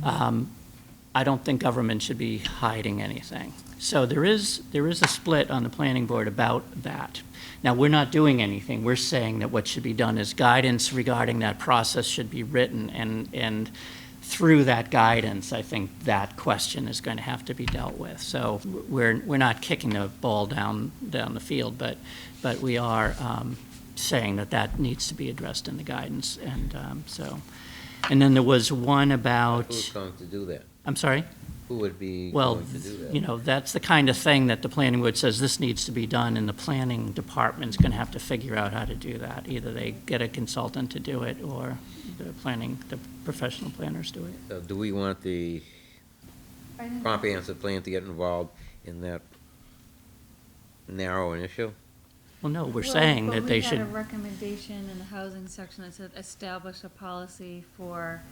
I don't think government should be hiding anything. So there is a split on the planning board about that. Now, we're not doing anything. We're saying that what should be done is guidance regarding that process should be written, and through that guidance, I think that question is going to have to be dealt with. So we're not kicking the ball down the field, but we are saying that needs to be addressed in the guidance, and and then there was one about. Who's going to do that? I'm sorry? Who would be Well, going to do that? that's the kind of thing that the planning board says this needs to be done, and the planning department's going to have to figure out how to do that. Either they get a consultant to do it, or the professional planners do it. So do we want the I didn't- comprehensive plan to get involved in that narrow an issue? Well, no, we're Well, saying but that they we had a should, recommendation in the housing section that said establish a policy for,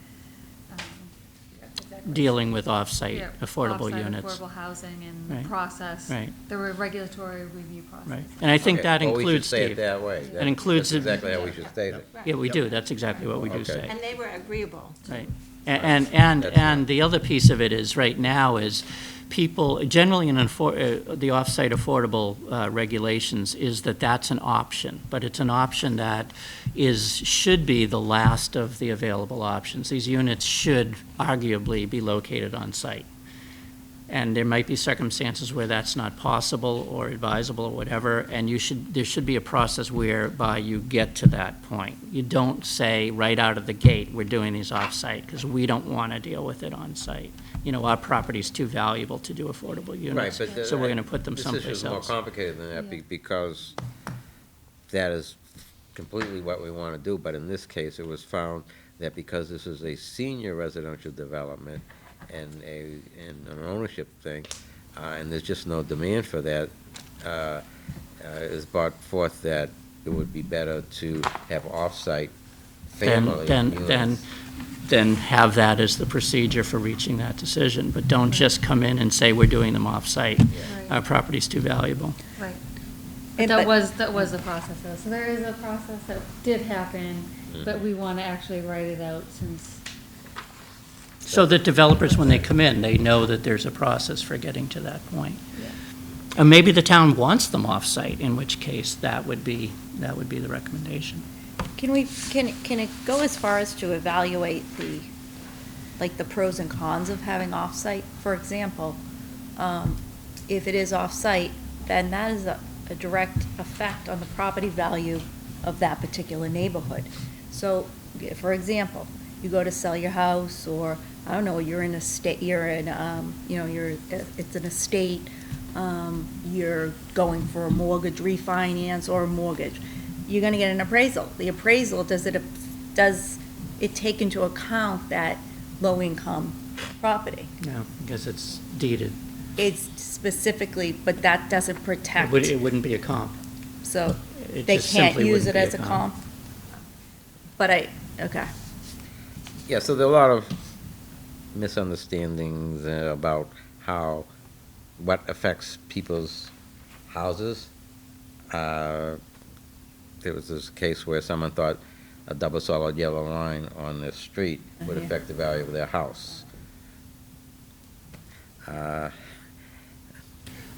exactly. dealing with off-site Yeah, affordable off-site units. affordable housing and Right, the process. right. The regulatory review process. Right. And I think Okay, that well, we should includes, say it Steve. that way. That includes That's it- exactly how we should state it. Right. Yeah, we do, that's exactly what we do Okay. say. And they were agreeable. Right. That's And the other piece of it is, right now, is people, generally in the off-site affordable regulations, is that's an option, but it's an option that should be the last of the available options. These units should arguably be located on-site. And there might be circumstances where that's not possible or advisable or whatever, and there should be a process whereby you get to that point. You don't say right out of the gate, we're doing these off-site, because we don't want to deal with it on-site. Our property's too valuable to do affordable Right, units, but. so we're going to put them This issue someplace is more else. complicated than that Yeah. because that is completely what we want to do, but in this case, it was found that because this is a senior residential development and an ownership thing, and there's just no demand for that, is brought forth that it would be better to have off-site family units. Then have that as the procedure for reaching that decision, but don't just come in and say we're doing them off-site. Right. Our property's too valuable. Right. And But but- that was the process though. So there is a process that did happen, but Mm-hmm. we want to actually write it out since, So that developers, when they come in, they know that there's a process for getting to that point. yeah. And maybe the town wants them off-site, in which case that would be the recommendation. Can it go as far as to evaluate the pros and cons of having off-site? For example, if it is off-site, then that is a direct effect on the property value of that particular neighborhood. So, for example, you go to sell your house, or, I don't know, you're in a state, you're in, it's an estate, you're going for a mortgage refinance or a mortgage, you're gonna get an appraisal. The appraisal, does it take into account that low-income property? No, because it's deeded. It's specifically, but that doesn't protect, It wouldn't be a comp. so It they just can't simply use wouldn't it be as a comp? But okay. Yeah, so there are a lot of misunderstandings about what affects people's houses. There was this case where someone thought a double solid yellow line on their street would Yeah. affect the value of their house. I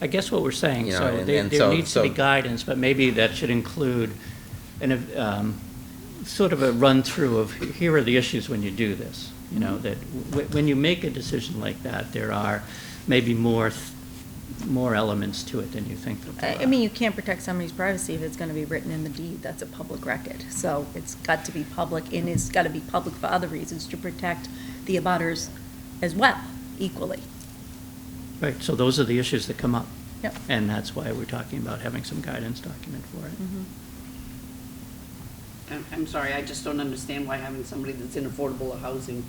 guess what we're saying, You know, so and- there and there so- needs to be so- guidance, but maybe that should include sort of a run-through of, here are the issues when you do this. You know, that when you make a decision like that, there are maybe more elements to it than you think that there are. I mean, you can't protect somebody's privacy if it's gonna be written in the deed, that's a public record. So it's got to be public, and it's gotta be public for other reasons, to protect the abutters as well, equally. Right, so those are the issues that come up. Yep. And that's why we're talking about having some guidance document for it. I'm sorry, I just don't understand why having somebody that's in affordable housing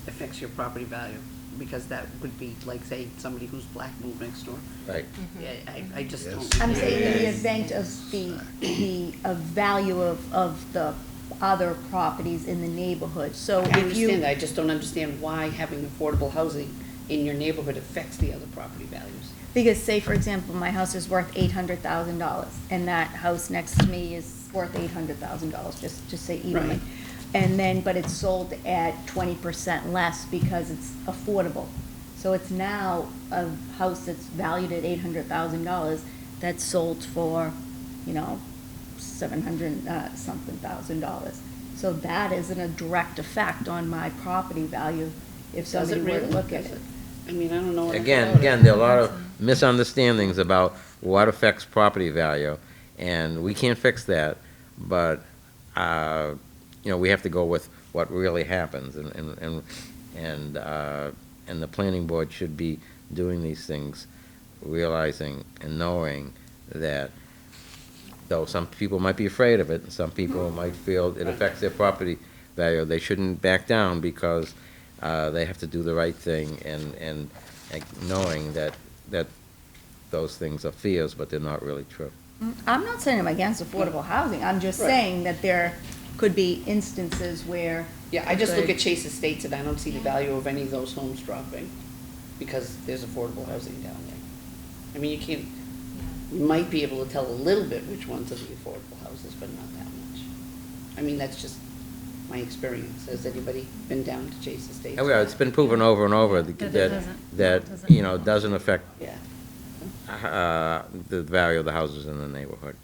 affects your property value, because that would be like, say, somebody who's black moved next door. Right. Yeah, I just Yes. don't. I'm saying in the event of the value of the other properties in the neighborhood, so I if understand you. that, I just don't understand why having affordable housing in your neighborhood affects the other property values. Because say, for example, my house is worth $800,000, and that house next to me is worth $800,000, just say evenly. Right. And then, but it's sold at 20% less because it's affordable. So it's now a house that's valued at $800,000 that's sold for, 700 something thousand dollars. So that isn't a direct effect on my property value if Does somebody it were to really? look at Does it. I mean, I don't know. enough Again, about it. there are a lot of misunderstandings about what affects property value, and we can't fix that, but, we have to go with what really happens, and the planning board should be doing these things, realizing and knowing that though some people might be afraid of it, and some people might feel it affects their property value, they shouldn't back down because they have to do the right thing, and knowing that those things are fears, but they're not really true. I'm not saying I'm against affordable housing, I'm just Right. saying that there could be instances where. Yeah, I just look could- at Chase Estates and I don't see the value of any of those homes dropping because there's affordable housing down there. I mean, you might be able to tell a little bit which ones are the affordable houses, but not that much. I mean, that's just my experience. Has anybody been down to Chase Estates? Oh, yeah, it's been proven over and over That it that, doesn't- doesn't affect Yeah. the value of the houses in the neighborhood.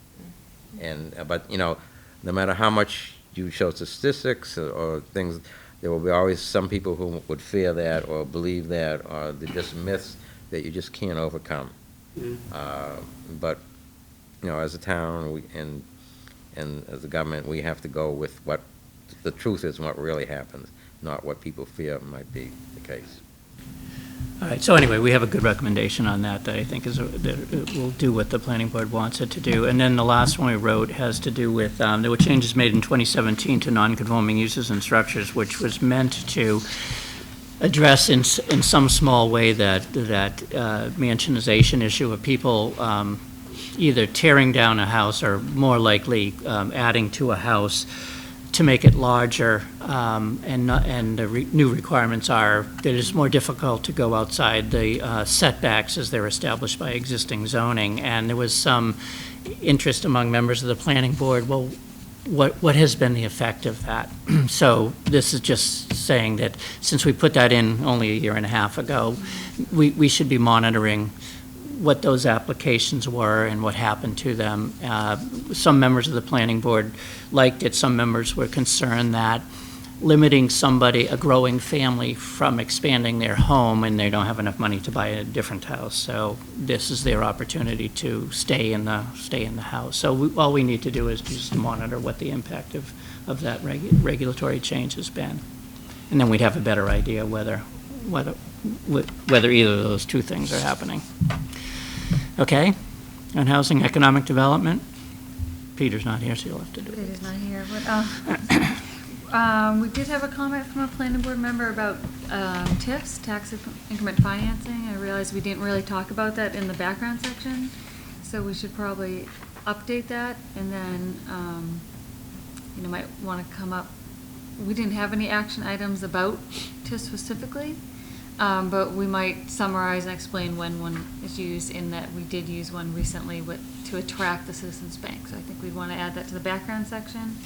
And, but, no matter how much you show statistics or things, there will be always some people who would fear that or believe that, or they're just myths that you just can't overcome. Mm. But, as a town, and as a government, we have to go with what the truth is and what really happens, not what people fear might be the case. All right, so anyway, we have a good recommendation on that I think that it will do what the planning board wants it to do. And then the last one we wrote has to do with, there were changes made in 2017 to non-conforming uses and structures, which was meant to address in some small way that mansionization issue of people either tearing down a house or more likely adding to a house to make it larger, and the new requirements are that it's more difficult to go outside the setbacks as they're established by existing zoning. And there was some interest among members of the planning board, well, what has been the effect of that? So this is just saying that since we put that in only a year and a half ago, we should be monitoring what those applications were and what happened to them. Some members of the planning board liked it. Some members were concerned that limiting somebody, a growing family, from expanding their home and they don't have enough money to buy a different house. So this is their opportunity to stay in the house. So all we need to do is just monitor what the impact of that regulatory change has been. And then we'd have a better idea whether either of those two things are happening. Okay? On housing economic development, Peter's not here, so you'll have to do it. Peter's not here, but, we did have a comment from a planning board member about, TIFs, tax increment financing. I realized we didn't really talk about that in the background section, so we should probably update that, and then, might wanna come up. We didn't have any action items about TIFs specifically, but we might summarize and explain when one is used, in that we did use one recently to attract the Citizens Bank. So I think we'd want to add that to the background section.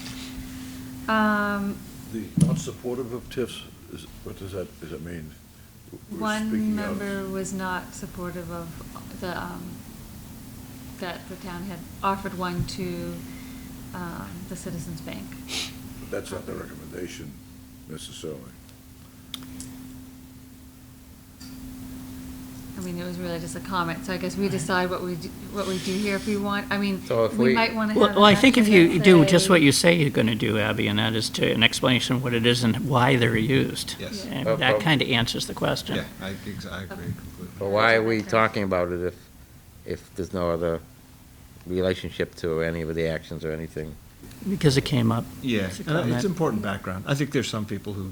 The not supportive of TIFs, what does that mean? We're speaking One out. member was not supportive of that the town had offered one to the Citizens Bank. But that's not the recommendation necessarily. I mean, it was really just a comment, so I guess we decide what we do here if we want. I mean, So if we we- might want to have. Well, I think if you an do action just that what say- you say you're going to do, Abby, and that is an explanation of what it is and why they're used. Yes. And that kind of answers the question. Yeah, I agree completely. But why are we talking about it if there's no other relationship to any of the actions or anything? Because it came up. Yeah, It's a comment. it's important background. I think there's some people who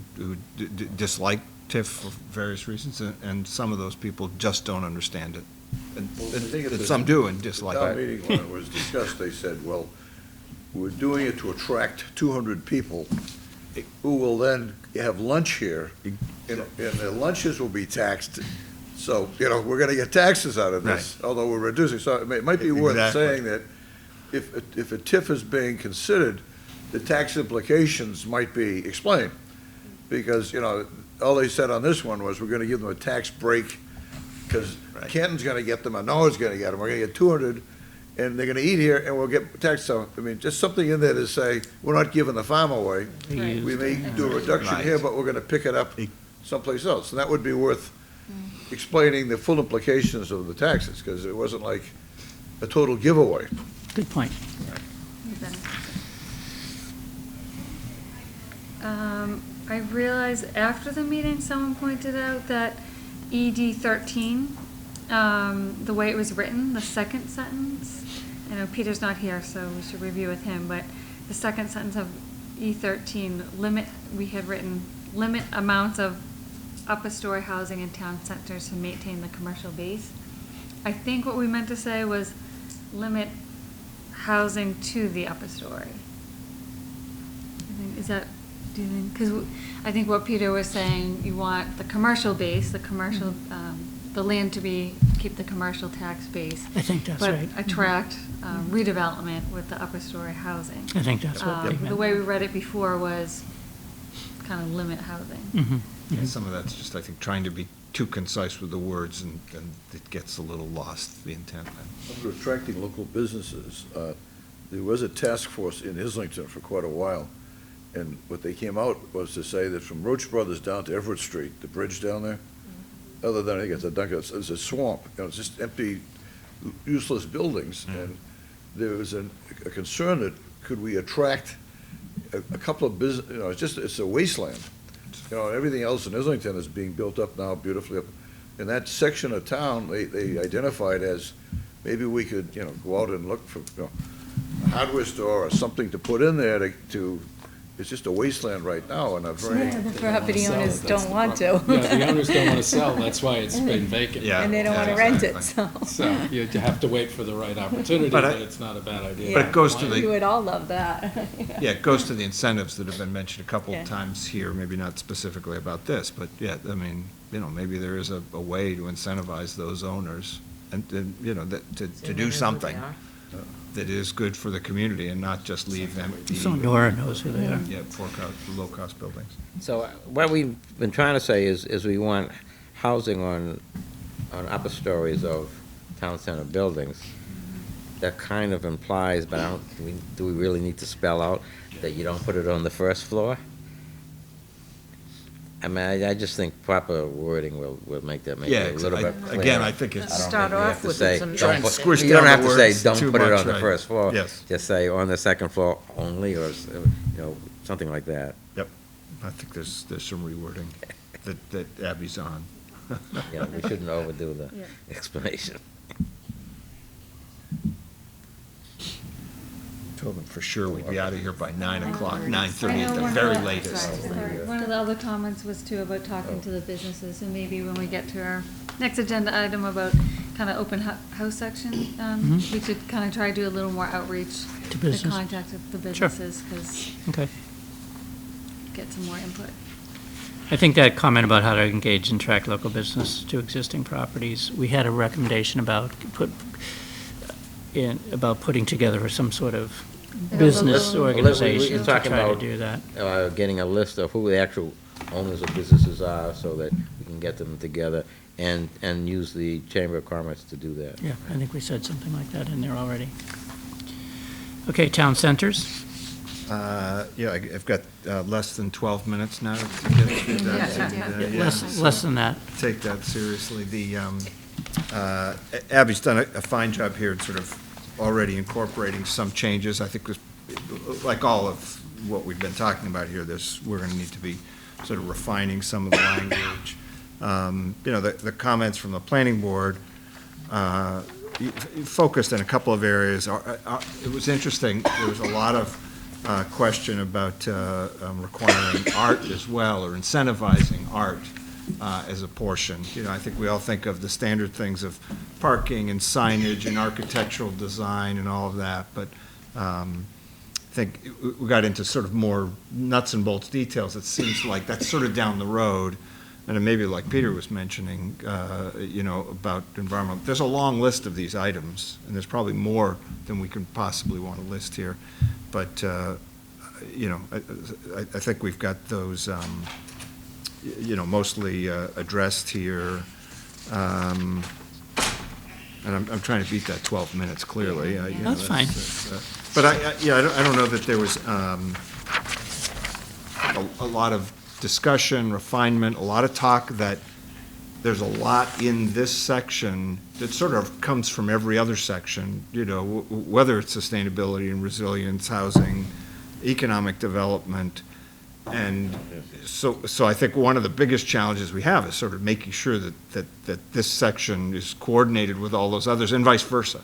dislike TIF for various reasons, and some of those people just don't understand it. And Well, I think at the- some do and The dislike town it. meeting, when it was discussed, they said, well, we're doing it to attract 200 people who will then have lunch here, and the lunches will be taxed. So, we're gonna get taxes out of this, although we're reducing. So it might be worth Exactly. saying that if a TIF is being considered, the tax implications might be explained. Because, all they said on this one was, we're gonna give them a tax break, because Right. Canton's gonna get them, I know it's gonna get them, we're gonna get 200, and they're gonna eat here, and we'll get taxed. So, I mean, just something in there to say, we're not giving the farm away. Right. We may do a reduction Right. here, but we're gonna pick it up someplace else. And that would be worth explaining the full implications of the taxes, because it wasn't like a total giveaway. Good point. I realized after the meeting, someone pointed out that ED 13, the way it was written, the second sentence, I know Peter's not here, so we should review with him, but the second sentence of E13, we had written, limit amounts of upper story housing in town centers to maintain the commercial base. I think what we meant to say was limit housing to the upper story. Is that, do you think, because I think what Peter was saying, you want the commercial base, the commercial, the land to keep the commercial tax base. I think that's right. But attract redevelopment with the upper story housing. I think that's what they meant. The way we read it before was kind of limit housing. Mhm. And some of that's just, I think, trying to be too concise with the words, and it gets a little lost, the intent. Under attracting local businesses, there was a task force in Islington for quite a while, and what they came out was to say that from Roach Brothers down to Everett Street, the bridge down there, other than, I think it's a Dunkin', it's a swamp, it's just empty, useless buildings, and there was a concern that could we attract a couple of business, it's a wasteland. Everything else in Islington is being built up now beautifully. In that section of town, they identified as, maybe we could, go out and look for, a hardware store or something to put in there to, it's just a wasteland right now, and a very, The property owners don't want to. Yeah, the owners don't want to sell, that's why it's been vacant. Yeah. And they don't Yeah, want to rent it, exactly. so. So you have to wait for the right opportunity, But but it's not a bad idea. But it goes to the- You would all love that. Yeah, it goes to the incentives that have been mentioned a couple Yeah. of times here, maybe not specifically about this, but yeah, I mean, maybe there is a way to incentivize those owners and, to do something that is good for the community and not just leave empty. So Nora knows who they are. Yeah, low-cost buildings. So what we've been trying to say is we want housing on upper stories of town center buildings. That kind of implies, but do we really need to spell out that you don't put it on the first floor? I mean, I just think proper wording will make that Yeah, a little bit clearer. again, I think it's. I don't Start think we have off to with say, some don't put- squish you don't down have the to say, words don't too put it much, on the right. first floor. Yes. Just say on the second floor only, or, something like that. I think there's some rewording that Abby's on. Yeah, we shouldn't overdo the Yeah. explanation. Told them for sure we'd be out of here by 9 o'clock, I 9:30 know at the one of very the- latest. One of the other comments was too about talking to the businesses, and maybe when we get to our next agenda item about kind of open house section, we should kind of try to do a little more outreach. To business. The contact of the Sure. businesses, because Okay. get some more input. I think that comment about how to engage and track local business to existing properties, we had a recommendation about putting together some sort of Yeah, business local- organization We're to talking try to about, do that. Getting a list of who the actual owners of businesses are, so that we can get them together and use the Chamber of Commerce to do that. Yeah, I think we said something like that in there already. Okay, town centers? Yeah, I've got less than 12 minutes now to get through that. Yeah, and, yeah. Less than that. Take that seriously. Abby's done a fine job here in sort of already incorporating some changes. I think, like all of what we've been talking about here, we're going to need to be sort of refining some of the language. The comments from the planning board focused in a couple of areas. It was interesting, there was a lot of question about requiring art as well, or incentivizing art as a portion. I think we all think of the standard things of parking and signage and architectural design and all of that, but I think we got into sort of more nuts and bolts details. It seems like that's sort of down the road. And then maybe like Peter was mentioning, about environmental, there's a long list of these items, and there's probably more than we can possibly want to list here. But, I think we've got those, mostly addressed here. And I'm trying to beat that 12 minutes, clearly. That's fine. But I don't know that there was a lot of discussion, refinement, a lot of talk that there's a lot in this section that sort of comes from every other section, whether it's sustainability and resilience, housing, economic development. And so I think one of the biggest challenges we have is sort of making sure that this section is coordinated with all those others and vice versa,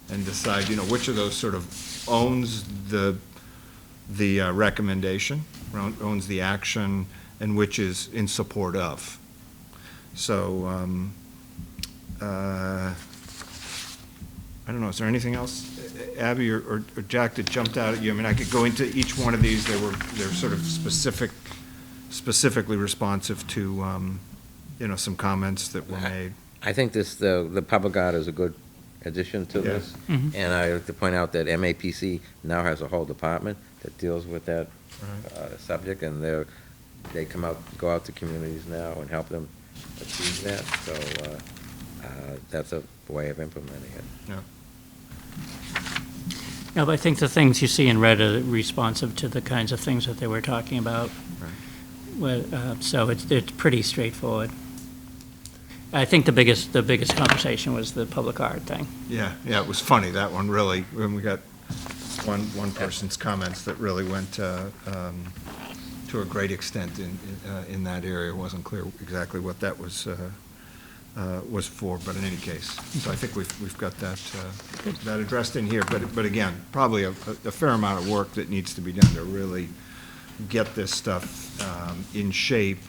and decide, which of those sort of owns the recommendation, owns the action, and which is in support of. So, I don't know, is there anything else, Abby or Jack, that jumped out at you? I mean, I could go into each one of these. They're sort of specifically responsive to, some comments that were made. I think the public art is a good addition to this. And I have to point out that MAPC now has a whole department that deals with that subject, and they go out to communities now and help them achieve that. So that's a way of implementing it. Yeah. No, but I think the things you see in red are responsive to the kinds of things that they were talking about. So it's pretty straightforward. I think the biggest conversation was the public art thing. Yeah, it was funny, that one, really, when we got one person's comments that really went to a great extent in that area. It wasn't clear exactly what that was for, but in any case. So I think we've got that addressed in here, but again, probably a fair amount of work that needs to be done to really get this stuff in shape,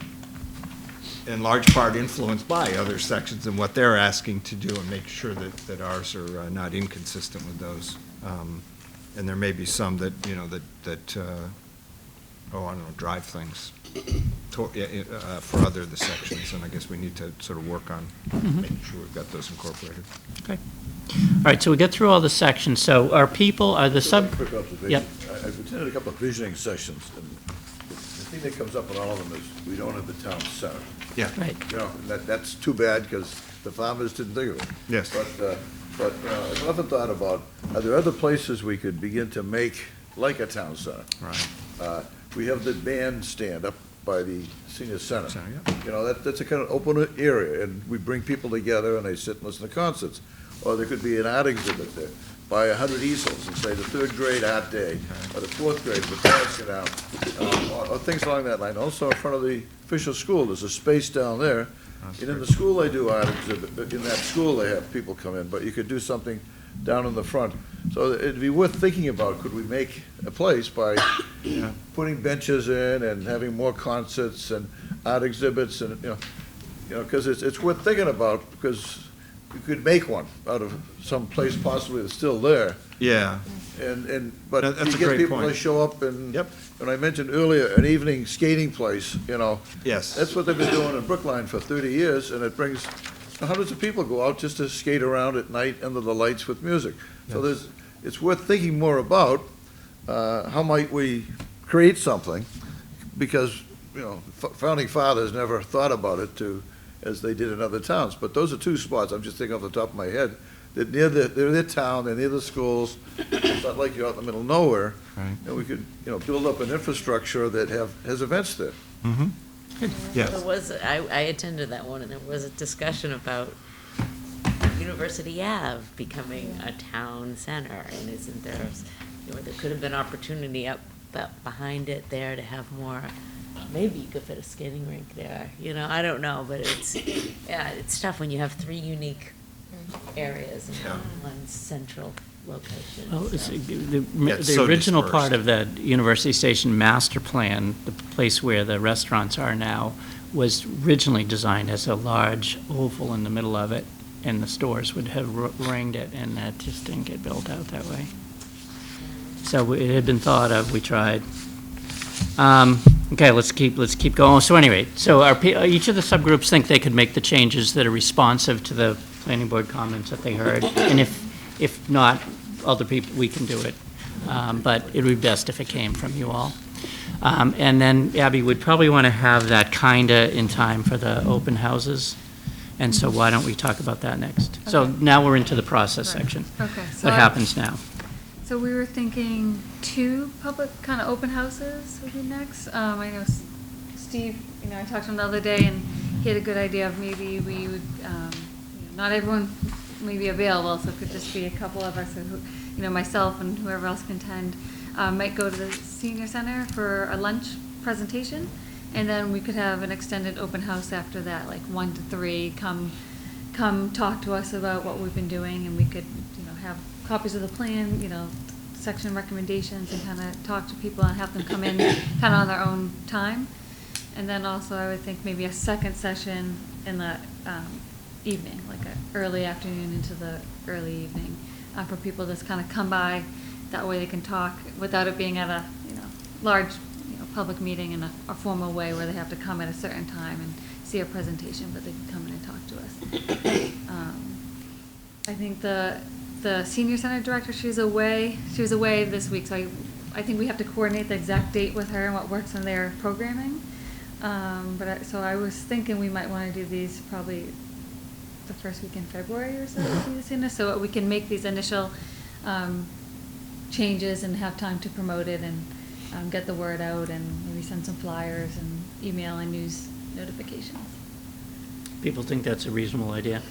in large part influenced by other sections and what they're asking to do, and make sure that ours are not inconsistent with those. And there may be some that, drive things for other of the sections, and I guess we need to sort of work on making sure we've got those incorporated. Okay. All right, so we get through all the sections. So our people are the Quick observation. Yep. I've attended a couple of visioning sessions, and the thing that comes up in all of them is we don't have the town center. Yeah. Right. That's too bad, because the farmers didn't think of it. Yes. But I've often thought about, are there other places we could begin to make like a town center? Right. We have the bandstand up by the senior center. Center, That's a kind of open area, and we bring people together and they sit and listen to concerts. Or there could be an art exhibit there. buy 100 easels and say the third grade art day, or the fourth grade, the parents get out, or things along that line. Also, in front of the official school, there's a space down there. And in the school, they do art exhibit, in that school, they have people come in, but you could do something down in the front. So it'd be worth thinking about, could we make a place by putting benches in and having more concerts and art exhibits and, because it's worth thinking about, because you could make one out of some place possibly that's still there. Yeah. But That's you a get great people to point. show up and. Yep. And I mentioned earlier, an evening skating place, Yes. that's what they've been doing in Brookline for 30 years, and it brings hundreds of people go out just to skate around at night under the lights with music. So it's worth thinking more about, how might we create something, because, founding fathers never thought about it as they did in other towns. But those are two spots, I'm just thinking off the top of my head, that they're near town, they're near the schools, it's not like you're out in the middle of nowhere. Right. And we could, build up an infrastructure that has events there. Mm-hmm. There Yes. was, I attended that one, and there was a discussion about University Ave becoming a town center, and isn't there, there could have been opportunity up behind it there to have more, maybe you could fit a skating rink there, I don't know, but it's tough when you have three unique areas in one central location. Well, so. the so original dispersed. part of the University Station master plan, the place where the restaurants are now, was originally designed as a large oval in the middle of it, and the stores would have ringed it, and that just didn't get built out that way. So it had been thought of, we tried. Okay, let's keep going. So anyway, each of the subgroups think they could make the changes that are responsive to the planning board comments that they heard, and if not, other people, we can do it. But it would be best if it came from you all. And then Abby would probably want to have that kinda in time for the open houses. And so why don't we talk about that next? So Okay. now we're into the process Right. section. Okay, so What I- happens now? So we were thinking 2 public kind of open houses would be next. I know Steve, I talked to him the other day, and he had a good idea of maybe we would, not everyone may be available, so it could just be a couple of us, who, myself and whoever else can attend, might go to the senior center for a lunch presentation, and then we could have an extended open house after that, like 1 to 3, come talk to us about what we've been doing, and we could, have copies of the plan, section recommendations, and kind of talk to people and have them come in kind of on their own time. And then also, I would think maybe a second session in the evening, like an early afternoon into the early evening, for people to just kind of come by. That way they can talk without it being at a, large, public meeting in a formal way where they have to come at a certain time and see a presentation, but they can come in and talk to us. I think the senior center director, she was away this week, so I think we have to coordinate the exact date with her and what works in their programming. So I was thinking we might want to do these probably the first week in February or so, so we can make these initial changes and have time to promote it and get the word out and maybe send some flyers and email and news notifications. People think that's a reasonable idea.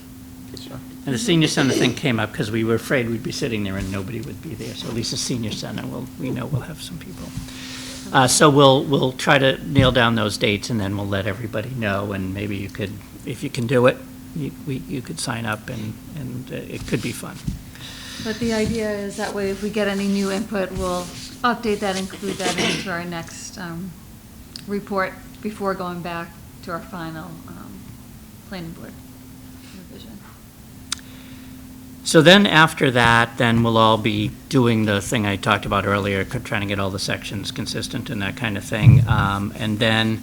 And the senior center thing came up because we were afraid we'd be sitting there and nobody would be there. So at least the senior center, we know we'll have some people. So we'll try to nail down those dates, and then we'll let everybody know, and maybe you could, if you can do it, you could sign up, and it could be fun. But the idea is that way, if we get any new input, we'll update that, include that into our next report before going back to our final planning board revision. So then after that, then we'll all be doing the thing I talked about earlier, trying to get all the sections consistent and that kind of thing. And then,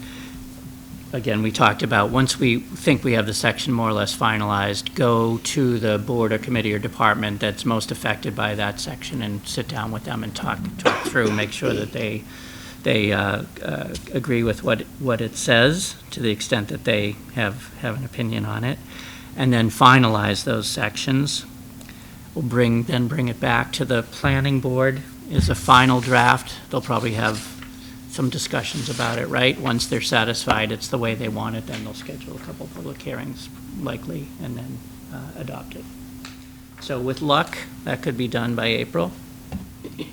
again, we talked about, once we think we have the section more or less finalized, go to the board or committee or department that's most affected by that section and sit down with them and talk through, make sure that they agree with what it says to the extent that they have an opinion on it, and then finalize those sections. We'll bring it back to the planning board as a final draft. They'll probably have some discussions about it, right? Once they're satisfied it's the way they want it, then they'll schedule a couple public hearings likely, and then adopt it. So with luck, that could be done by April.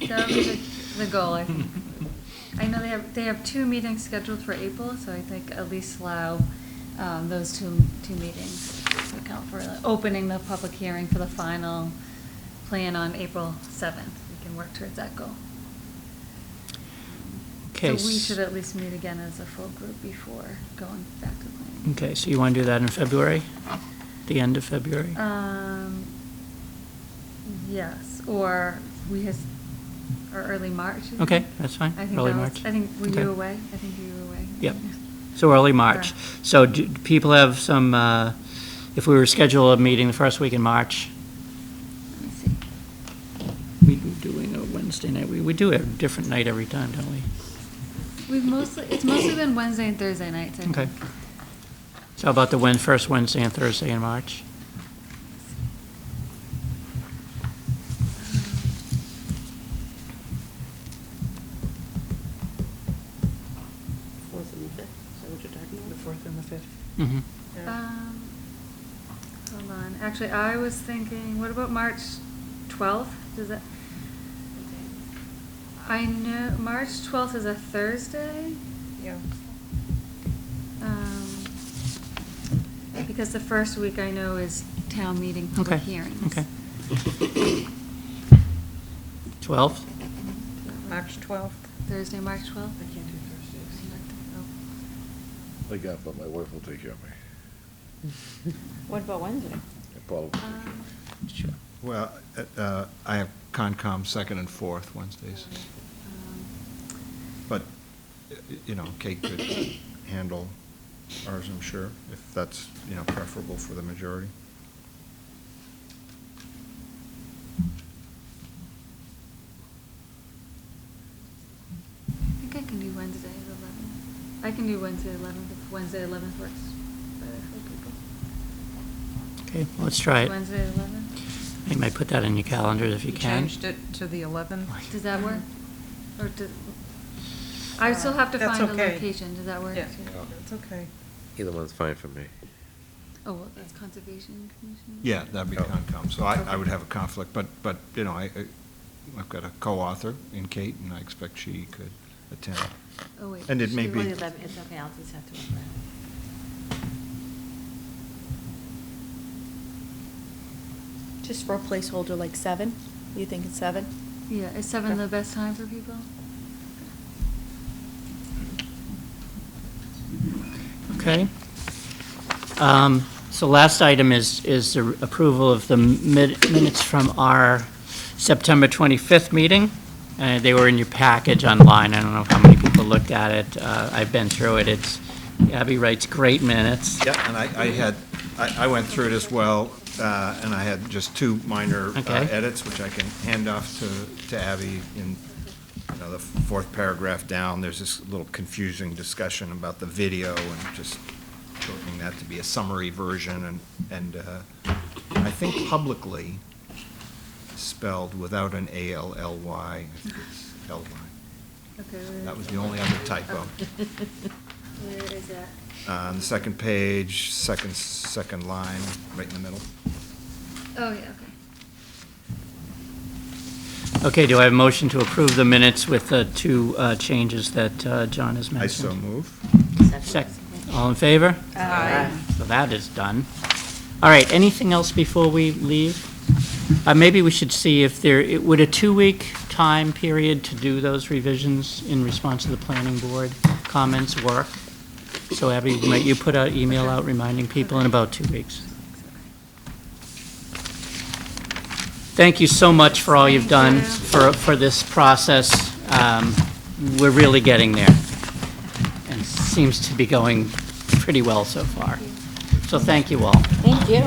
That would be the goal, I think. I know they have 2 meetings scheduled for April, so I think at least allow those two meetings to account for opening the public hearing for the final plan on April 7th. We can work towards that goal. Okay. So we should at least meet again as a full group before going back to planning. Okay, so you want to do that in February? The end of February? Yes, or or early March. you Okay, think? that's fine. I think Early that was- March. I think, were Okay. you away? I think you were away. Yep. So early March. Okay. So do people have some, if we were to schedule a meeting the first week in March, Let me see. we doing a Wednesday night, we do a different night every time, don't we? It's mostly been Wednesday and Thursday nights, I think. Okay. So how about the first Wednesday and Thursday in March? Fourth and the fifth, is that what you're talking about? The 4th and the 5th. Mm-hmm. Hold on, actually, I was thinking, what about March 12th? Does that? I know, March 12th is a Thursday. Yeah. Because the first week I know is town meeting public Okay, hearings. okay. 12th? March 12th. Thursday, March 12th? I can't do Thursdays. I got, but my wife will take care of me. What about Wednesday? Paul, Sure. Well, I have Concom second and fourth Wednesdays, but, Kate could handle ours, I'm sure, if that's, preferable for the majority. I think I can do Wednesday the 11th. I can do Wednesday 11th, if Wednesday 11th works better for people. Okay, well, let's try it. Wednesday 11th? You might put that in your calendars if you can. Changed it to the 11th. Does that work? Or I still have to That's find a okay. location, does that work? Yeah, too? it's okay. Either one's fine for me. Oh, well, that's Conservation Commission? Yeah, that'd be Oh. Concom, so I would have a conflict, but, I've got a co-author in Kate, and I expect she could attend. Oh, wait. And it may she be- was- It's okay, I'll just have to work around it. Just for a placeholder like 7? You think it's 7? Yeah, is 7 the best time for people? Okay. So last item is the approval of the minutes from our September 25th meeting. They were in your package online. I don't know how many people looked at it. I've been through it. Abby writes great minutes. Yeah, and I went through it as well, and I had just 2 minor Okay. edits, which I can hand off to Abby in, the 4th paragraph down. There's this little confusing discussion about the video and just shortening that to be a summary version, and I think publicly spelled without an A-L-L-Y. I think it's L-Y. Okay. where- That was the only other typo. Where is that? On the second page, second line, right in the middle. Oh, yeah, okay. Okay, do I have a motion to approve the minutes with the 2 changes that John has I mentioned? so move. Second. All in favor? Aye. So that is done. All right, anything else before we leave? Maybe we should see if would a 2-week time period to do those revisions in response to the planning board comments work? So Abby, might you put an email out reminding people in about 2 weeks? Thank you so much for all you've done for this process. We're really getting there. And seems to be going pretty well so far. So thank you all. Thank you.